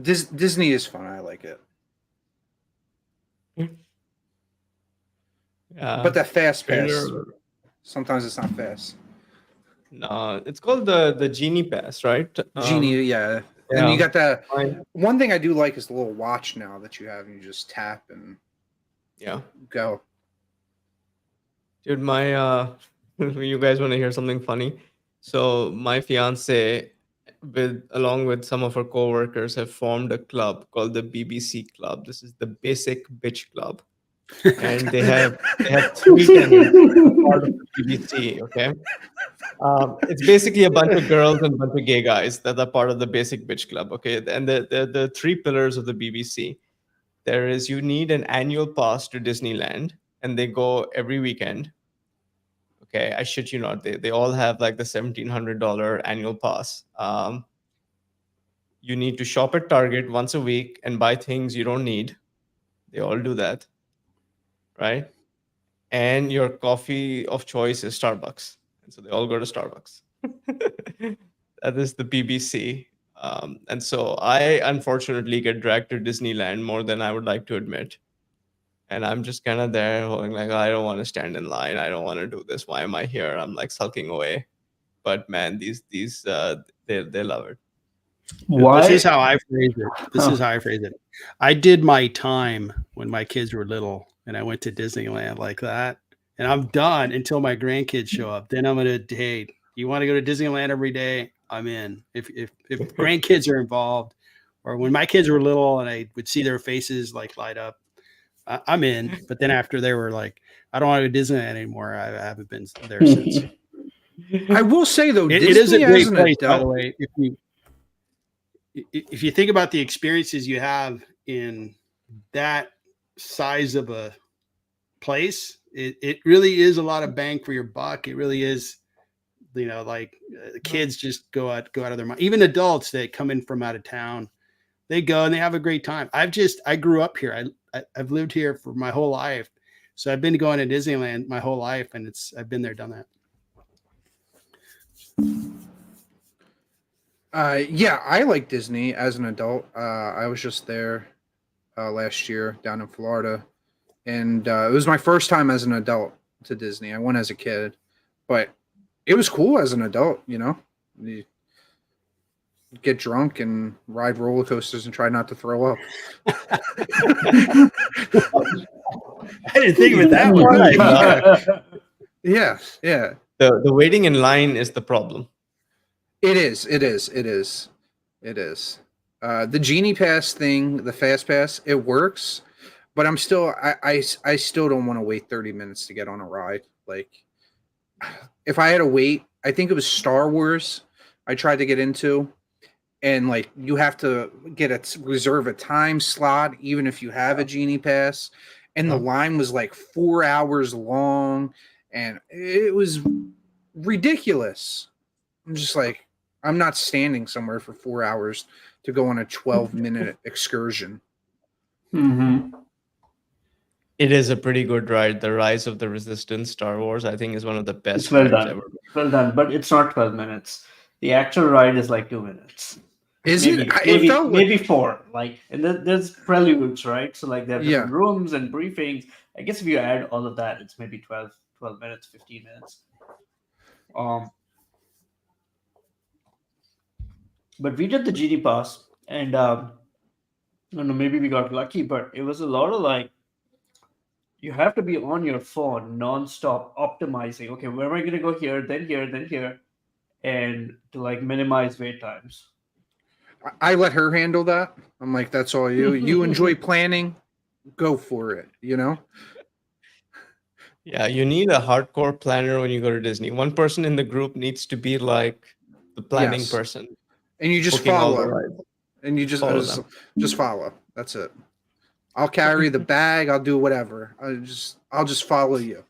Disney is fun. I like it. But that fast pass, sometimes it's not fast. No, it's called the Genie Pass, right? Genie, yeah. And you got that. One thing I do like is the little watch now that you have, and you just tap and go. Dude, my you guys want to hear something funny? So my fiance, along with some of her coworkers, have formed a club called the BBC Club. This is the Basic Bitch Club, and they have 3 tenants part of the BBC. Okay, it's basically a bunch of girls and a bunch of gay guys that are part of the Basic Bitch Club. Okay, and the 3 pillars of the BBC. There is, you need an annual pass to Disneyland, and they go every weekend. Okay, I shit you not. They all have like the $1,700 annual pass. You need to shop at Target once a week and buy things you don't need. They all do that, right? And your coffee of choice is Starbucks, and so they all go to Starbucks. That is the BBC. And so I unfortunately get dragged to Disneyland more than I would like to admit. And I'm just kind of there going like, I don't want to stand in line. I don't want to do this. Why am I here? I'm like sulking away. But man, these they love it. Why? This is how I phrase it. I did my time when my kids were little, and I went to Disneyland like that. And I'm done until my grandkids show up. Then I'm gonna, hey, you want to go to Disneyland every day? I'm in. If grandkids are involved, or when my kids were little and I would see their faces like light up, I'm in. But then after they were like, I don't want to go to Disneyland anymore. I haven't been there since. I will say though, it is a great place, by the way. If you think about the experiences you have in that size of a place, it really is a lot of bang for your buck. It really is, like kids just go out of their mind. Even adults that come in from out of town, they go and they have a great time. I grew up here. I've lived here for my whole life. So I've been going to Disneyland my whole life, and I've been there, done that. Yeah, I like Disney as an adult. I was just there last year down in Florida, and it was my first time as an adult to Disney. I went as a kid, but it was cool as an adult. You get drunk and ride roller coasters and try not to throw up. I didn't think of it that way. Yeah. The waiting in line is the problem. It is. The Genie Pass thing, the Fast Pass, it works, but I'm still, I still don't want to wait 30 minutes to get on a ride. Like, if I had to wait, I think it was Star Wars I tried to get into, and like you have to reserve a time slot, even if you have a Genie Pass, and the line was like 4 hours long, and it was ridiculous. I'm just like, I'm not standing somewhere for 4 hours to go on a 12-minute excursion. Mm-hmm. It is a pretty good ride. The Rise of the Resistance, Star Wars, I think is one of the best It's well rides done. ever. Well done, but it's not 12 minutes. The actual ride is like 2 minutes. Maybe 4. Like, and there's preludes, right? So like there are different rooms and briefings. I guess if you add all of that, it's maybe 12 minutes, 15 minutes. But we did the GD pass, and I don't know, maybe we got lucky, but it was a lot of like you have to be on your phone non-stop optimizing. Okay, where am I going to go here, then here, and to like minimize wait times. I let her handle that. I'm like, that's all you. You enjoy planning, go for it. You know. Yeah, you need a hardcore planner when you go to Disney. One person in the group needs to be like the planning Yes. person, And you just booking all the follow. rides. And you Follow them. just follow. That's it. I'll carry the bag. I'll do whatever. I'll just follow you.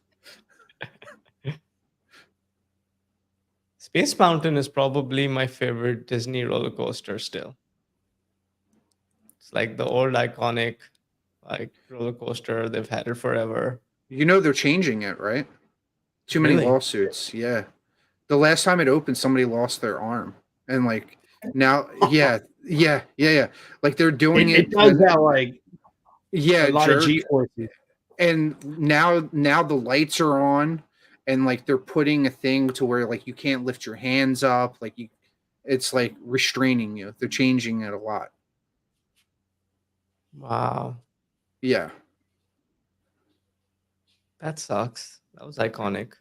Space Mountain is probably my favorite Disney roller coaster still. It's like the old iconic like roller coaster. They've had it forever. You know they're changing it, right? Too many Really? lawsuits. Yeah. The last time it opened, somebody lost their arm, and like now, yeah. Like they're doing It does that like yeah, a lot jerk. of G forces. And now the lights are on, and like they're putting a thing to where like you can't lift your hands up, like it's like restraining you. They're changing it a lot. Wow. Yeah. That sucks. That was iconic.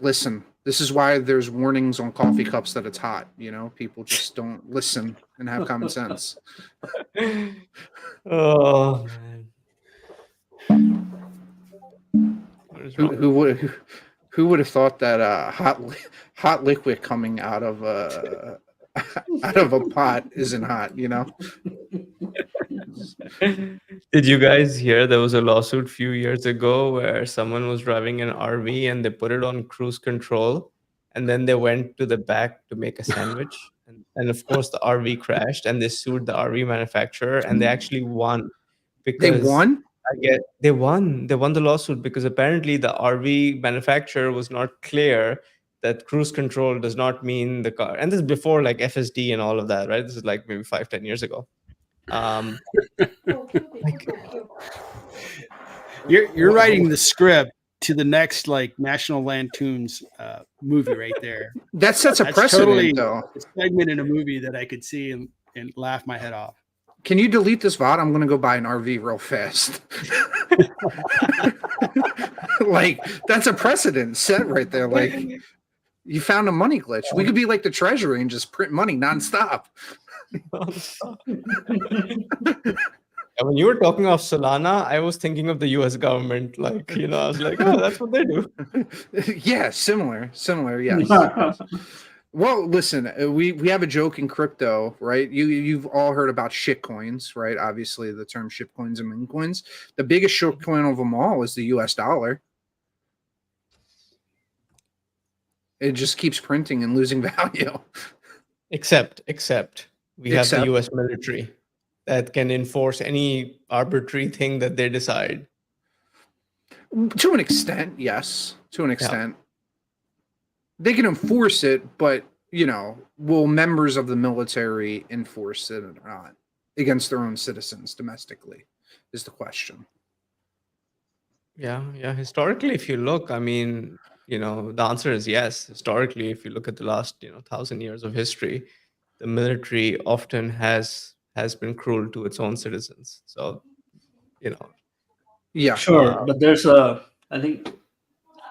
Listen, this is why there's warnings on coffee cups that it's hot. You know, people just don't listen and have common sense. Oh man. What is wrong? Who would have thought that hot liquid coming out of a pot isn't hot? You know. Did you guys hear there was a lawsuit a few years ago where someone was driving an RV and they put it on cruise control and then they went to the back to make a sandwich and of course the RV crashed and they sued the RV manufacturer and they actually won They because won. I get they won the lawsuit because apparently the RV manufacturer was not clear that cruise control does not mean the car, and this is before like FSD and all of that, right? This is like maybe 5-10 years ago. Like, You're writing the script to the next like National Lampoon's movie right there. That sets a That's precedent, totally though. a segment in a movie that I could see and laugh my head off. Can you delete this VOD? I'm gonna go buy an RV real fast. Like that's a precedent set right there. Like you found a money glitch. We could be like the Treasury and just print money nonstop. when you were talking of Solana, I was thinking of the US government. Like, I was like, oh, that's what they do. Yeah, similar. Yes. Well, listen, we have a joke in crypto, right? You've all heard about shit coins, right? Obviously, the term shit coins and meme coins. The biggest shit coin of them all is the US dollar. It just keeps printing and losing value. Except we have the US military that can enforce any arbitrary thing that they decide. To an extent, yes. To an extent. Yeah. They can enforce it, but, will members of the military enforce it or not against their own citizens domestically is the question. Yeah. Historically, if you look, I mean, the answer is yes. Historically, if you look at the last, 1,000 years of history, the military often has been cruel to its own citizens. So, Yeah. Sure. But there's I think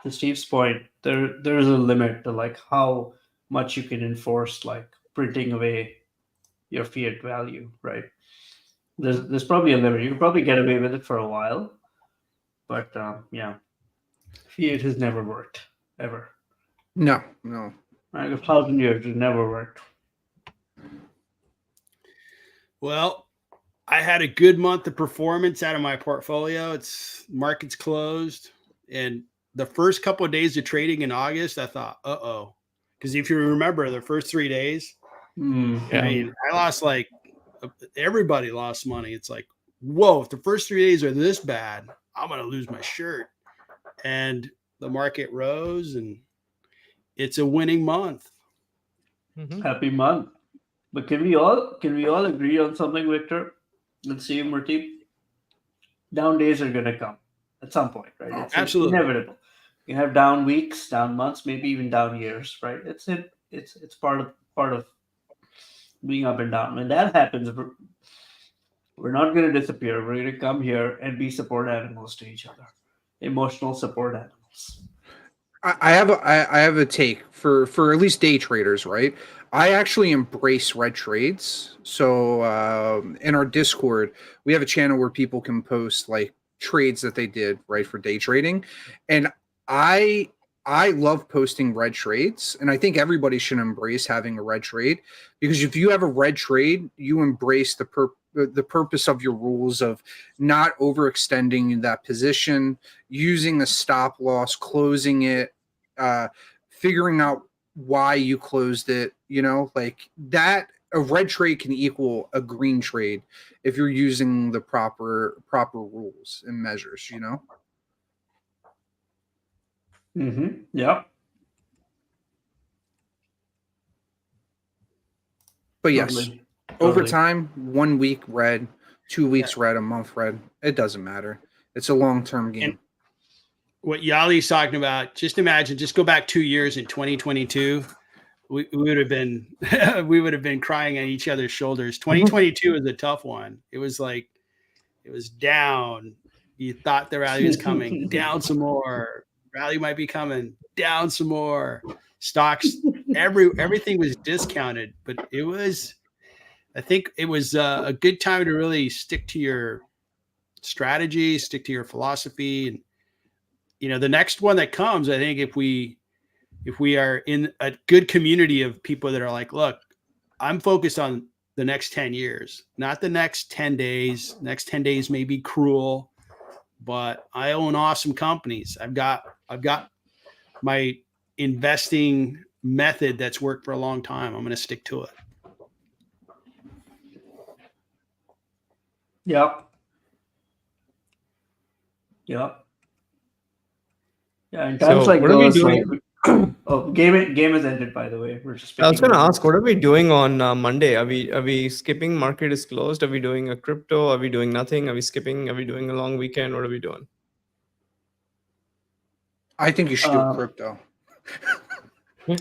to Steve's point, there's a limit to like how much you can enforce like printing away your fiat value, right? There's probably a limit. You can probably get away with it for a while, but yeah, fiat has never worked ever. No. Like 1,000 years, it never worked. Well, I had a good month of performance out of my portfolio. Market's closed, and the first couple of days of trading in August, I thought, uh-oh. Because if you remember the first 3 days, I mean, I lost everybody lost money. It's like, whoa, if the first 3 days are this bad, I'm going to lose my shirt. And the market rose, and it's a winning month. Mm-hmm. Happy month. But can we all agree on something, Victor? Let's see, Murti. Down days are going to come at some point, right? It's absolutely inevitable. You have down weeks, down months, maybe even down years, right? It's part of being up and down. When that happens, we're not going to disappear. We're going to come here and be support animals to each other, emotional support animals. I have a take for at least day traders, right? I actually embrace red trades. So in our Discord, we have a channel where people can post like trades that they did right for day trading, and I love posting red trades, and I think everybody should embrace having a red trade, because if you have a red trade, you embrace the purpose of your rules of not overextending that position, using the stop loss, closing it, figuring out why you closed it, like that. A red trade can equal a green trade if you're using the proper rules and measures, Yeah. But yes, Totally. over Totally. time, 1 week red, 2 weeks red, a month red, it doesn't matter. It's a long-term game. And what Yali's talking about, just imagine, just go back 2 years in 2022. We would have been we would have been crying on each other's shoulders. 2022 was a tough one. It was like it was down. You thought the rally was coming, down some more. Rally might be coming, down some more. Stocks, everything was discounted, but I think it was a good time to really stick to your strategy, stick to your philosophy, and the next one that comes, I think if we are in a good community of people that are like, look, I'm focused on the next 10 years, not the next 10 days. Next 10 days may be cruel, but I own awesome companies. I've got my investing method that's worked for a long time. I'm going to stick to it. Yep. Yep. Yeah, in times So like what are we those, like, doing? oh, game has ended, by the way. We're just. I was speaking going to about- ask, what are we doing on Monday? Are we skipping? Market is closed. Are we doing a crypto? Are we doing nothing? Are we skipping? Are we doing a long weekend? What are we doing? I think you should do crypto. Let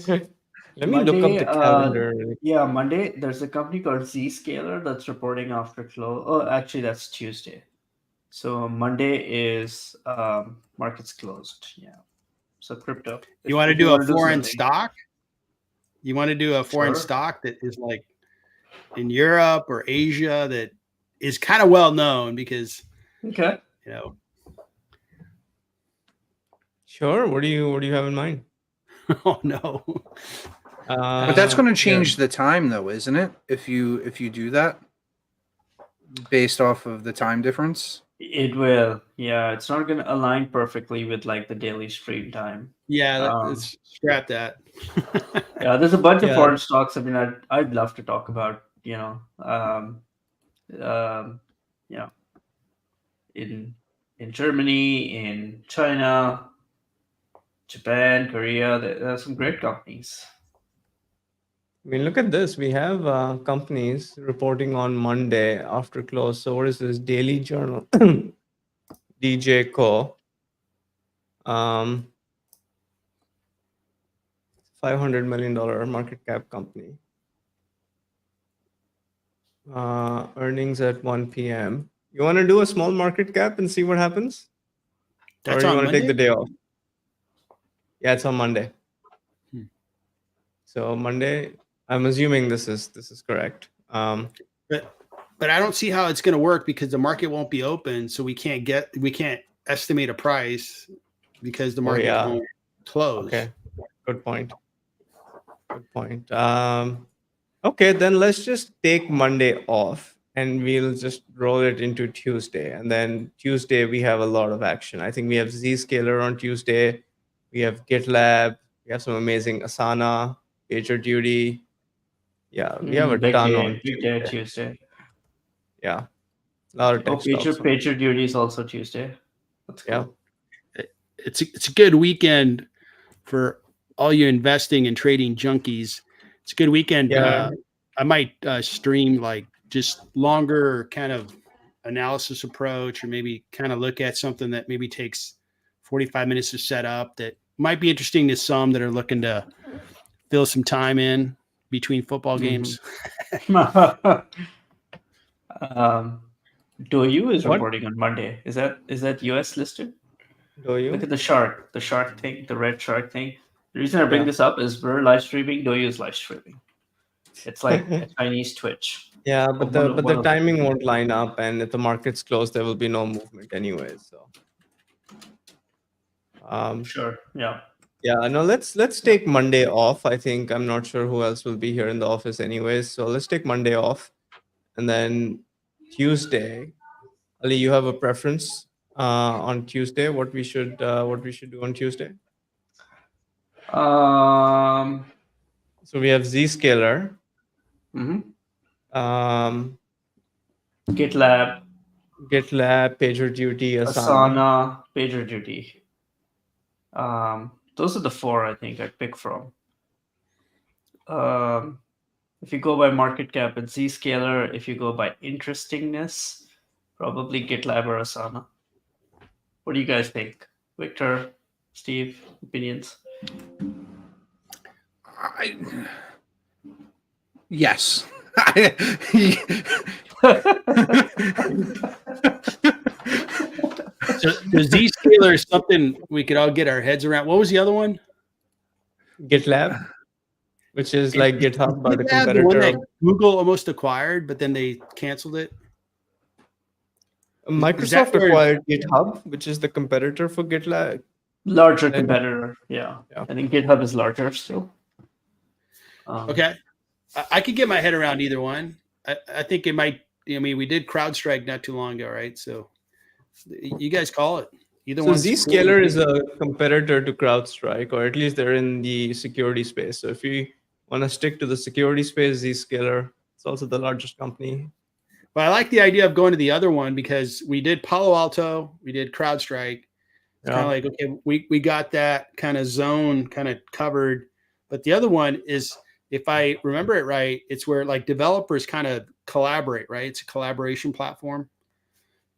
me look up the calendar. Yeah, Monday. There's a company called Zscaler that's reporting after close. Oh, actually, that's Tuesday. So Monday is markets closed. Yeah. So crypto. You want to do a foreign something. stock? You want to do a foreign Sure. stock that is like in Europe or Asia that is kind of well known because, Okay. Sure. What do you have in mind? Oh no. But that's going to yeah. change the time, though, isn't it? If you do that, based off of the time difference. It will. Yeah, it's not going to align perfectly with like the daily stream time. Yeah, let's scrap that. Yeah, there's a bunch of Yeah. foreign stocks. I mean, I'd love to talk about. In Germany, in China, Japan, Korea, there are some great companies. I mean, look at this. We have companies reporting on Monday after close. So what is this? Daily Journal, DJ Co. $500 million market cap company. Earnings at 1 p.m. You want to do a small market cap and see what happens? That's or you on want to take the Monday? day off? Yeah, it's on Monday. Hmm. So Monday, I'm assuming this is correct. But I don't see how it's going to work because the market won't be open, so we can't estimate a price because the market yeah. won't close. Okay, good point. Good point. Okay, then let's just take Monday off and we'll just roll it into Tuesday. And then Tuesday we have a lot of action. I think we have Zscaler on Tuesday. We have GitLab. We have some amazing Asana, PagerDuty. Yeah, we have a Big ton day, on big day Tuesday. Tuesday. Yeah, a lot of tech stocks. Pager duty is also Tuesday. That's cool. Yeah. It's a good weekend for all you investing and trading junkies. It's a good weekend. Yeah. I might stream like just longer kind of analysis approach, or maybe kind of look at something that maybe takes 45 minutes to set up that might be interesting to some that are looking to fill some time in between football games. DoYu is What? reporting on Monday. Is that US listed? Do you? Look at the shark thing, the red shark thing. The reason I bring Yeah. this up is we're live streaming. DoYu is live streaming. It's like a Chinese Twitch. Yeah, but One the of- timing won't line up, and if the market's closed, there will be no movement anyway. So, Sure. Yeah. yeah, no, let's take Monday off. I think I'm not sure who else will be here in the office anyways. So let's take Monday off, and then Tuesday. Ali, you have a preference on Tuesday? What we should do on Tuesday? So we have Zscaler, mhm. um, GitLab, GitLab, PagerDuty, Asana. Asana, PagerDuty. Those are the four I think I'd pick from. If you go by market cap, it's Zscaler. If you go by interestingness, probably GitLab or Asana. What do you guys think? Victor, Steve, opinions? Yes. So the Zscaler is something we could all get our heads around. What was the other one? GitLab, which is like GitHub, but a GitLab, competitor. the one that Google almost acquired, but then they canceled it. Microsoft where- acquired GitHub, which is the competitor for GitLab. Larger competitor, yeah. Yeah. I think GitHub is larger still. Okay. I could get my head around either one. I think it might. I mean, we did CrowdStrike not too long ago, right? So you guys call it. Either So one. Zscaler is a competitor to CrowdStrike, or at least they're in the security space. So if you want to stick to the security space, Zscaler, it's also the largest company. But I like the idea of going to the other one because we did Palo Alto, we did CrowdStrike. It's kind of like, okay, we got that kind of zone kind of covered. But the other one is, if I remember it right, it's where like developers kind of collaborate, right? It's a collaboration platform.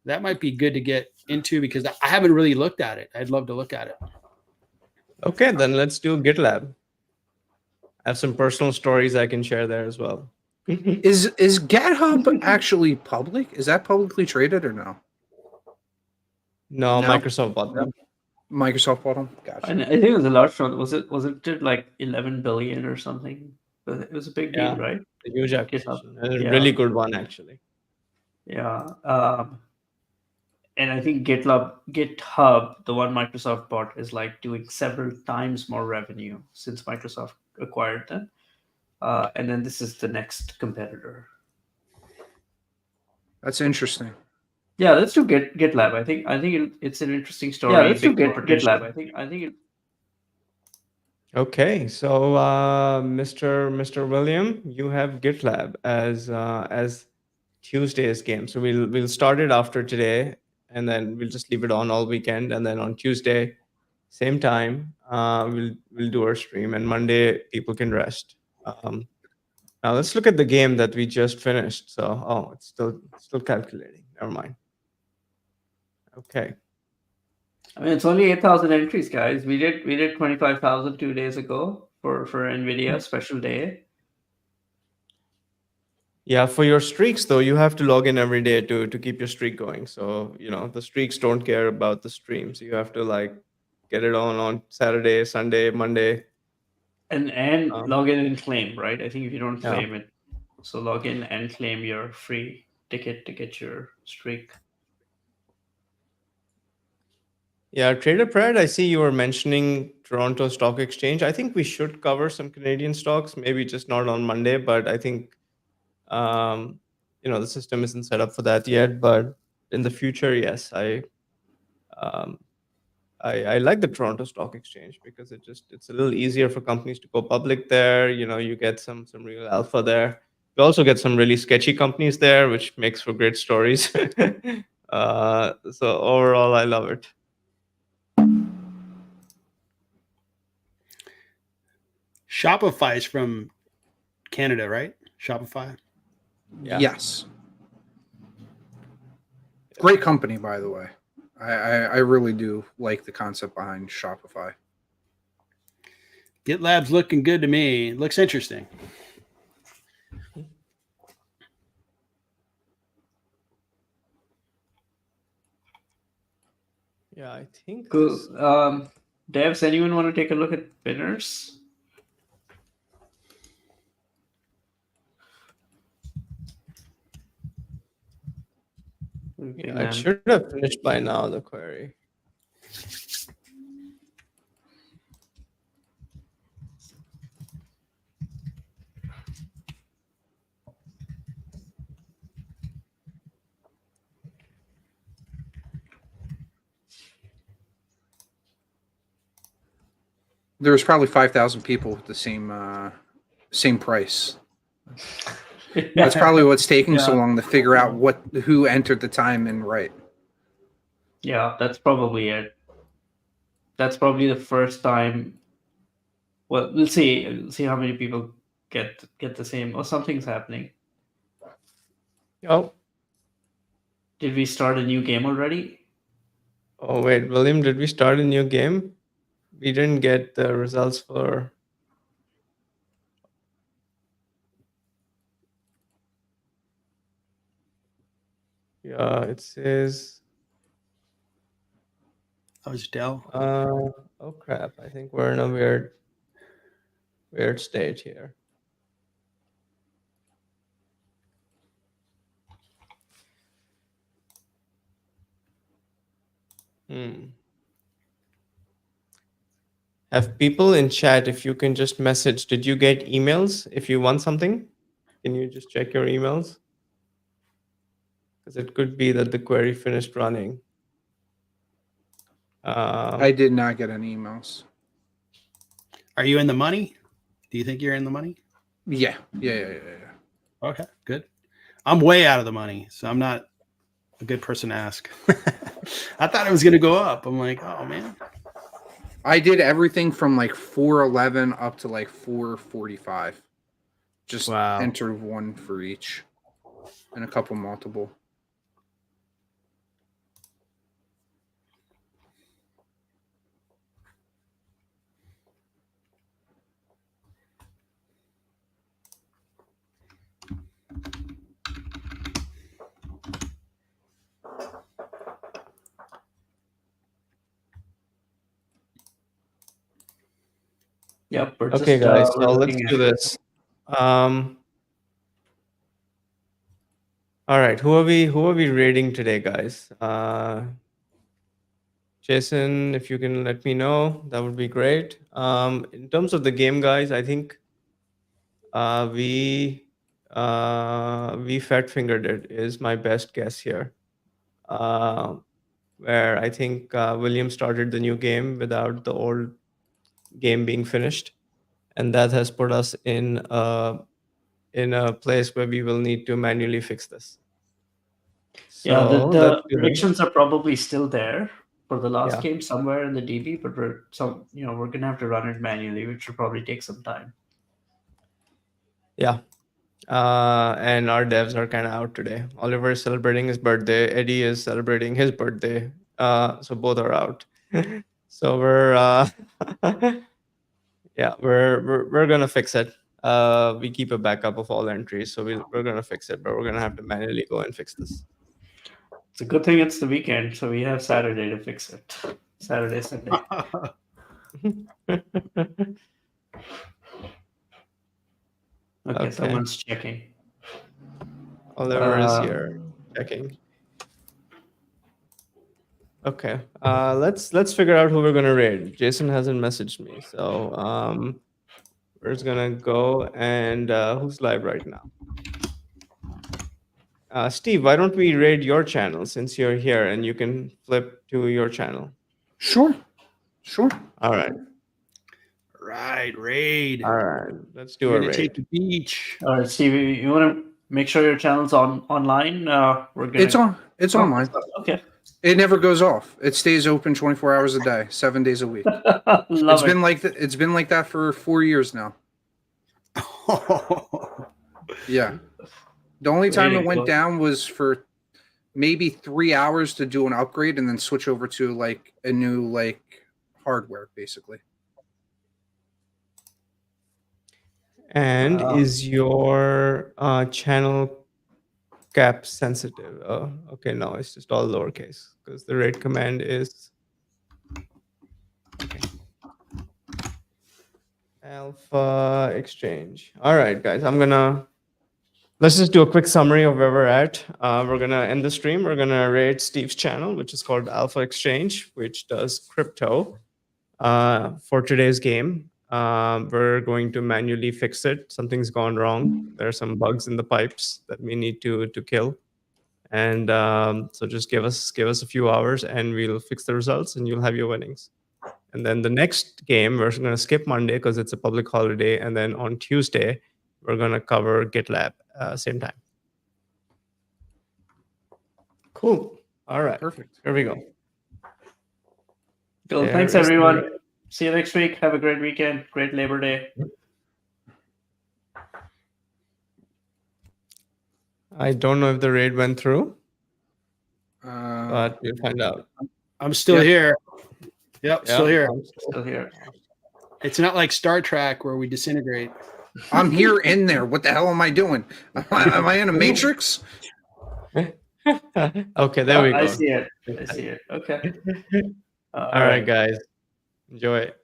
That might be good to get into because I haven't really looked at it. I'd love to look at it. Okay, then let's do GitLab. I have some personal stories I can share there as well. Is GitHub actually public? Is that publicly traded or no? No, No. Microsoft bought them. Microsoft bought them. Gotcha. And I think it was a large one. Was it like 11 billion or something? But it was a big deal, Yeah. right? A huge acquisition. A Yeah. really good one, actually. Yeah. And I think GitHub, the one Microsoft bought, is like doing several times more revenue since Microsoft acquired them. And then this is the next competitor. That's interesting. Yeah, let's do GitLab. I think it's an interesting story. Yeah, let's do GitLab. I think it. Okay, so Mr. William, you have GitLab as Tuesday's game. So we'll start it after today, and then we'll just leave it on all weekend, and then on Tuesday, same time, we'll do our stream, and Monday people can rest. Now let's look at the game that we just finished. So it's still calculating. Never mind. Okay. I mean, it's only 8,000 entries, guys. We did 25,000 2 days ago for NVIDIA special day. Yeah, for your streaks though, you have to log in every day to keep your streak going. So the streaks don't care about the streams. You have to like get it on Saturday, Sunday, Monday, and log in and claim, right? I think if you don't Yeah. claim it, so log in and claim your free ticket to get your streak. Yeah, Trader Pred, I see you were mentioning Toronto Stock Exchange. I think we should cover some Canadian stocks, maybe just not on Monday, but I think the system isn't set up for that yet. But in the future, yes, I like the Toronto Stock Exchange because it's a little easier for companies to go public there. You get some real alpha there. You also get some really sketchy companies there, which makes for great stories. So overall, I love it. Shopify is from Canada, right? Shopify. Yeah. Yes. Great company, by the way. I really do like the concept behind Shopify. GitLab's looking good to me. Looks interesting. Yeah, I think Cool. this. Devs, anyone want to take a look at winners? Yeah, it should have finished by now, the query. There was probably 5,000 people with the same price. That's probably what's taking so Yeah. long to figure out who entered the time and right. Yeah, that's probably it. That's probably the first time. Well, we'll see. We'll see how many people get the same. Or something's happening. Oh, Did we start a new game already? oh wait, William, did we start a new game? We didn't get the results for. Yeah, it says. That was Dell. Oh crap! I think we're in a weird state here. Have people in chat, if you can just message, did you get emails if you want something? Can you just check your emails? Because it could be that the query finished running. I did not get any emails. Are you in the money? Do you think you're in the money? Yeah. Okay, good. I'm way out of the money, so I'm not a good person to ask. I thought it was going to go up. I'm like, oh man. I did everything from like 411 up to like 445. Just Wow. entered one for each and a couple multiple. Yep. We're Okay, just, guys, we're so let's looking do at- this. All right, who are we rating today, guys? Jason, if you can let me know, that would be great. In terms of the game, guys, I think we fat fingered it is my best guess here. Where I think William started the new game without the old game being finished, and that has put us in a place where we will need to manually fix this. Yeah, So the let's do this. predictions are probably still there for the last Yeah. game somewhere in the DB, but we're gonna have to run it manually, which will probably take some time. Yeah. And our devs are kind of out today. Oliver is celebrating his birthday. Eddie is celebrating his birthday. So both are out. So we're yeah, we're gonna fix it. We keep a backup of all entries, so we're gonna fix it, but we're gonna have to manually go and fix this. It's a good thing it's the weekend, so we have Saturday to fix it. Saturday, Sunday. Okay, someone's checking. Oliver is here checking. Okay, let's figure out who we're gonna raid. Jason hasn't messaged me, so we're just gonna go and who's live right now? Steve, why don't we raid your channel since you're here and you can flip to your channel? Sure. All right. Right, raid. All right, let's do We're a gonna raid. take the beach. All right, Steve, you want to make sure your channel's online? We're gonna. It's on. It's online. Okay. It never goes off. It stays open 24 hours a day, 7 days a week. Love it. It's been like that for 4 years now. Yeah. The only time Way it to went go. down was for maybe 3 hours to do an upgrade and then switch over to like a new like hardware basically. And is your channel cap sensitive? Oh, okay, no, it's just all lowercase because the raid command is Alpha Exchange. All right, guys. Let's just do a quick summary of where we're at. We're gonna end the stream. We're gonna rate Steve's channel, which is called Alpha Exchange, which does crypto. For today's game, we're going to manually fix it. Something's gone wrong. There are some bugs in the pipes that we need to kill. And so just give us a few hours, and we'll fix the results, and you'll have your winnings. And then the next game, we're going to skip Monday because it's a public holiday. And then on Tuesday, we're going to cover GitLab same time. Cool. All right. Perfect. Here we go. Cool. There Thanks, is everyone. the- See you next week. Have a great weekend. Great Labor Day. I don't know if the raid went through, Uh, but we'll find out. I'm still Yeah. here. Yep, still here. Still here. It's not like Star Trek where we disintegrate. I'm here in there. What the hell am I doing? Am I in a matrix? Okay, there we go. I see it. I see it. Okay. All right, guys. Enjoy it.